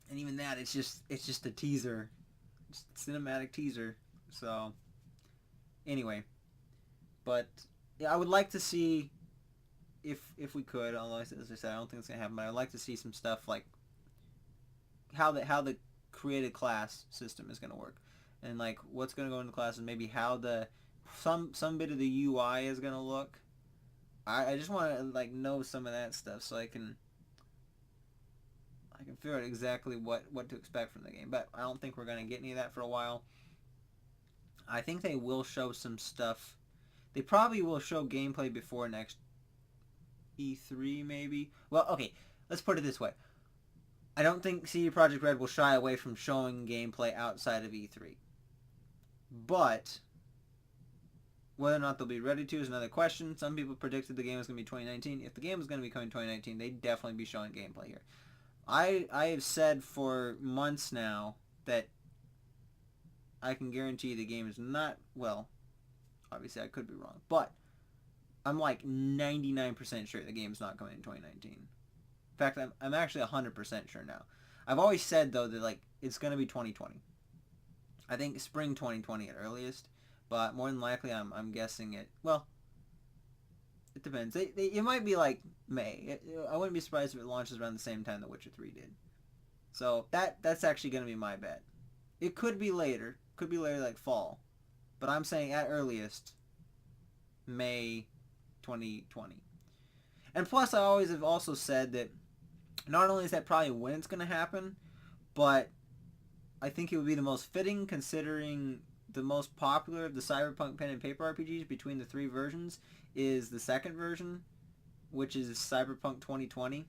and even that, it's just a teaser, just a cinematic teaser. So, anyway, but yeah, I would like to see, if we could, although as I said, I don't think it's gonna happen, but I'd like to see some stuff like how the created class system is gonna work, and like what's gonna go into classes, maybe how some bit of the UI is gonna look. I just want to like know some of that stuff so I can figure out exactly what to expect from the game. But I don't think we're gonna get any of that for a while. I think they will show some stuff. They probably will show gameplay before next E3, maybe. Well, okay, let's put it this way. I don't think CD Projekt Red will shy away from showing gameplay outside of E3. But whether or not they'll be ready to is another question. Some people predicted the game was going to be 2019. If the game was going to be coming 2019, they'd definitely be showing gameplay here. I have said for months now that I can guarantee the game is not, well, obviously I could be wrong, but I'm like 99% sure the game's not coming in 2019. In fact, I'm actually 100% sure now. I've always said, though, that like it's going to be 2020. I think spring 2020 at earliest, but more than likely I'm guessing it, well, it depends. It might be like May. I wouldn't be surprised if it launches around the same time The Witcher 3 did. So that's actually going to be my bet. It could be later. Could be later, like fall. But I'm saying at earliest May 2020. And plus, I always have also said that not only is that probably when it's going to happen, but I think it would be the most fitting, considering the most popular of the Cyberpunk pen and paper RPGs between the 3 versions is the second version, which is Cyberpunk 2020.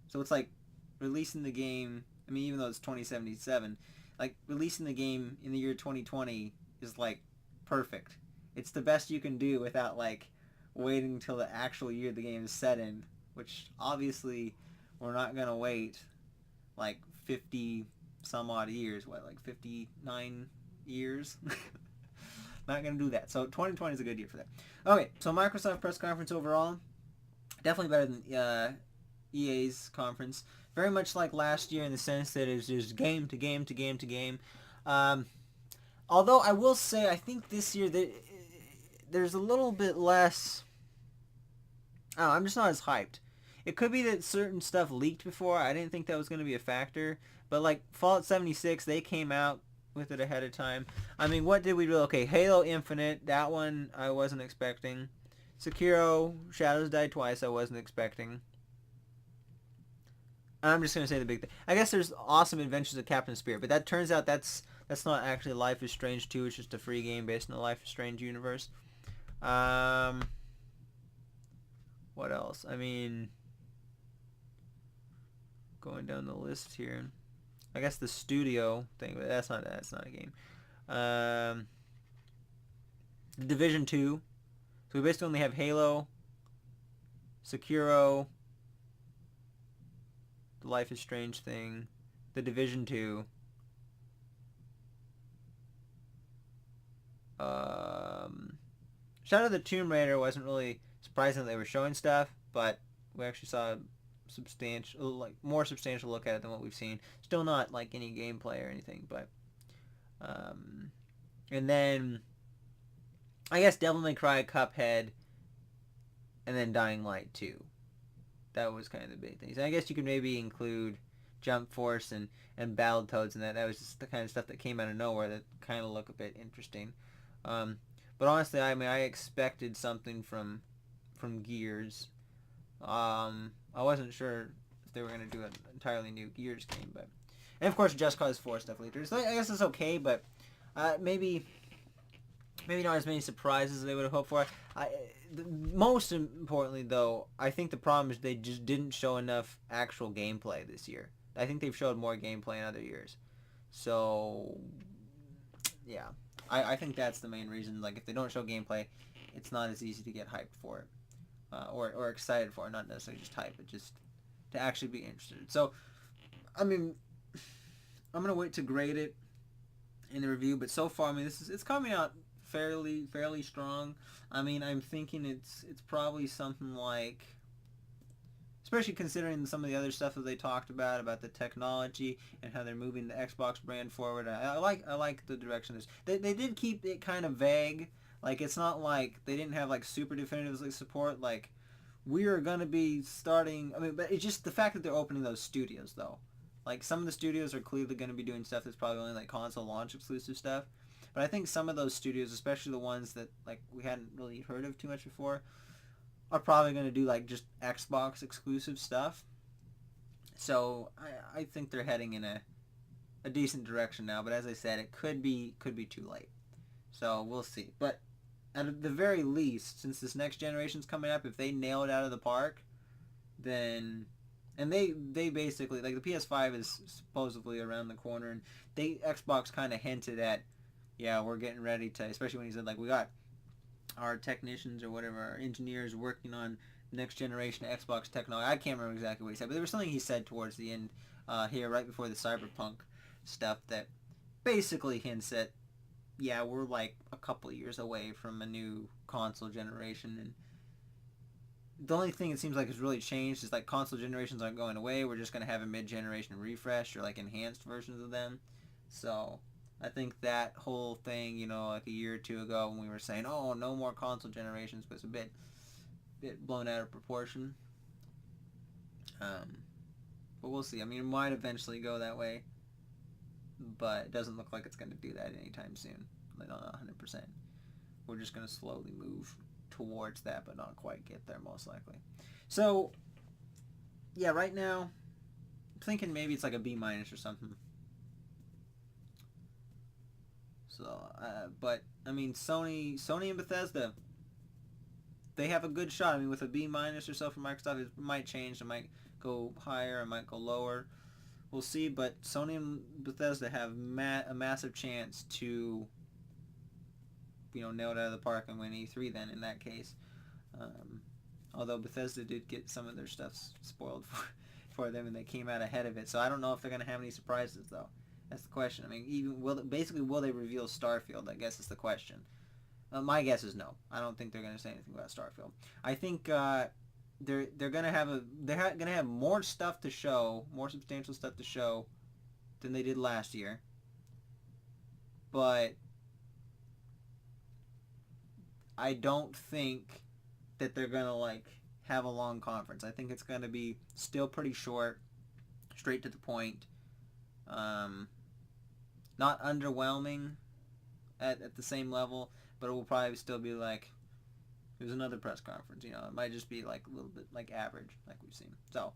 So it's like releasing the game, I mean, even though it's 2077, like releasing the game in the year 2020 is like perfect. It's the best you can do without like waiting until the actual year the game is set in, which obviously we're not gonna wait like 50 some odd years. What, like 59 years? Not gonna do that. So 2020 is a good year for that. Okay, so Microsoft press conference overall, definitely better than EA's conference. Very much like last year in the sense that it's just game to game to game to game. Although I will say, I think this year there's a little bit less. Oh, I'm just not as hyped. It could be that certain stuff leaked before. I didn't think that was going to be a factor. But like Fallout 76, they came out with it ahead of time. I mean, what did we really... Okay, Halo Infinite, that one I wasn't expecting. Sekiro, Shadows Die Twice, I wasn't expecting. I'm just going to say the big thing. I guess there's Awesome Adventures of Captain Spirit, but that turns out that's not actually Life is Strange 2. It's just a free game based on the Life is Strange universe. What else? I mean, going down the list here. I guess the studio thing, but that's not a game. Division 2. So we basically only have Halo, Sekiro, the Life is Strange thing, the Division 2. Shadow of the Tomb Raider wasn't really surprising that they were showing stuff, but we actually saw a more substantial look at it than what we've seen. Still not like any gameplay or anything, but and then I guess Devil May Cry, Cuphead, and then Dying Light 2. That was kind of the big things. And I guess you could maybe include Jump Force and Battletoads, and that was just the kind of stuff that came out of nowhere that kind of look a bit interesting. But honestly, I mean, I expected something from Gears. I wasn't sure if they were going to do an entirely new Gears game, but... And of course, Just Cause 4 stuff later. So I guess it's okay, but maybe not as many surprises as they would have hoped for. Most importantly, though, I think the problem is they just didn't show enough actual gameplay this year. I think they've showed more gameplay in other years. So, yeah. I think that's the main reason. Like, if they don't show gameplay, it's not as easy to get hyped for it. Or excited for it. Not necessarily just hype, but just to actually be interested. So, I mean, I'm going to wait to grade it in the review. But so far, I mean, it's coming out fairly strong. I mean, I'm thinking it's probably something like... Especially considering some of the other stuff that they talked about the technology and how they're moving the Xbox brand forward. I like the direction. They did keep it kind of vague. Like, it's not like they didn't have like super definitive like support. Like, we are gonna be starting. I mean, but it's just the fact that they're opening those studios though. Like, some of the studios are clearly going to be doing stuff that's probably only like console launch exclusive stuff. But I think some of those studios, especially the ones that like we hadn't really heard of too much before, are probably going to do like just Xbox exclusive stuff. So I think they're heading in a decent direction now. But as I said, it could be too late. So we'll see. But at the very least, since this next generation's coming up, if they nail it out of the park, then... And they basically... Like, the PS5 is supposedly around the corner. And Xbox kind of hinted at, yeah, we're getting ready to... Especially when he said, like, we got our technicians or whatever, our engineers working on next generation Xbox technology. I can't remember exactly what he said, but there was something he said towards the end here, right before the Cyberpunk stuff, that basically hints at, yeah, we're like a couple of years away from a new console generation. And the only thing it seems like has really changed is like console generations aren't going away. We're just going to have a mid-generation refresh or like enhanced versions of them. So I think that whole thing, you know, like a year or two ago when we were saying, oh, no more console generations, was a bit blown out of proportion. But we'll see. I mean, it might eventually go that way, but it doesn't look like it's going to do that anytime soon. Like, not 100%. We're just going to slowly move towards that, but not quite get there, most likely. So, yeah, right now, I'm thinking maybe it's like a B- or something. So, but, I mean, Sony and Bethesda, they have a good shot. I mean, with a B- or so for Microsoft, it might change. It might go higher. It might go lower. we'll see. But Sony and Bethesda have a massive chance to, nail it out of the park and win E3 then in that case. Although Bethesda did get some of their stuff spoiled for them, and they came out ahead of it. So I don't know if they're going to have any surprises, though. That's the question. I mean, will they reveal Starfield? I guess is the question. My guess is no. I don't think they're going to say anything about Starfield. I think they're going to have more stuff to show, more substantial stuff to show than they did last year. But I don't think that they're going to have a long conference. I think it's going to be still pretty short, straight to the point. Not underwhelming at the same level, but it will probably still be it was another press conference. It might just be a little bit average, like we've seen. So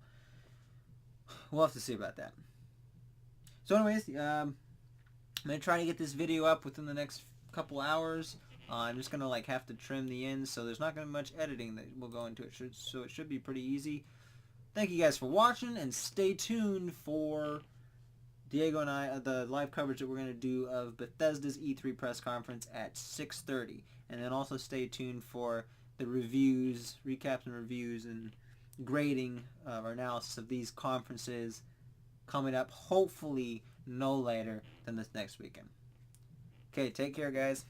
we'll have to see about that. So anyways, I'm going to try to get this video up within the next couple hours. I'm just going to have to trim the ends, so there's not going to be much editing that will go into it, so it should be pretty easy. Thank you guys for watching, and stay tuned for Diego and I, the live coverage that we're going to do of Bethesda's E3 press conference at 6:30. And then also stay tuned for the reviews, recaps and reviews, and grading or analysis of these conferences coming up, hopefully no later than this next weekend. Okay, take care, guys.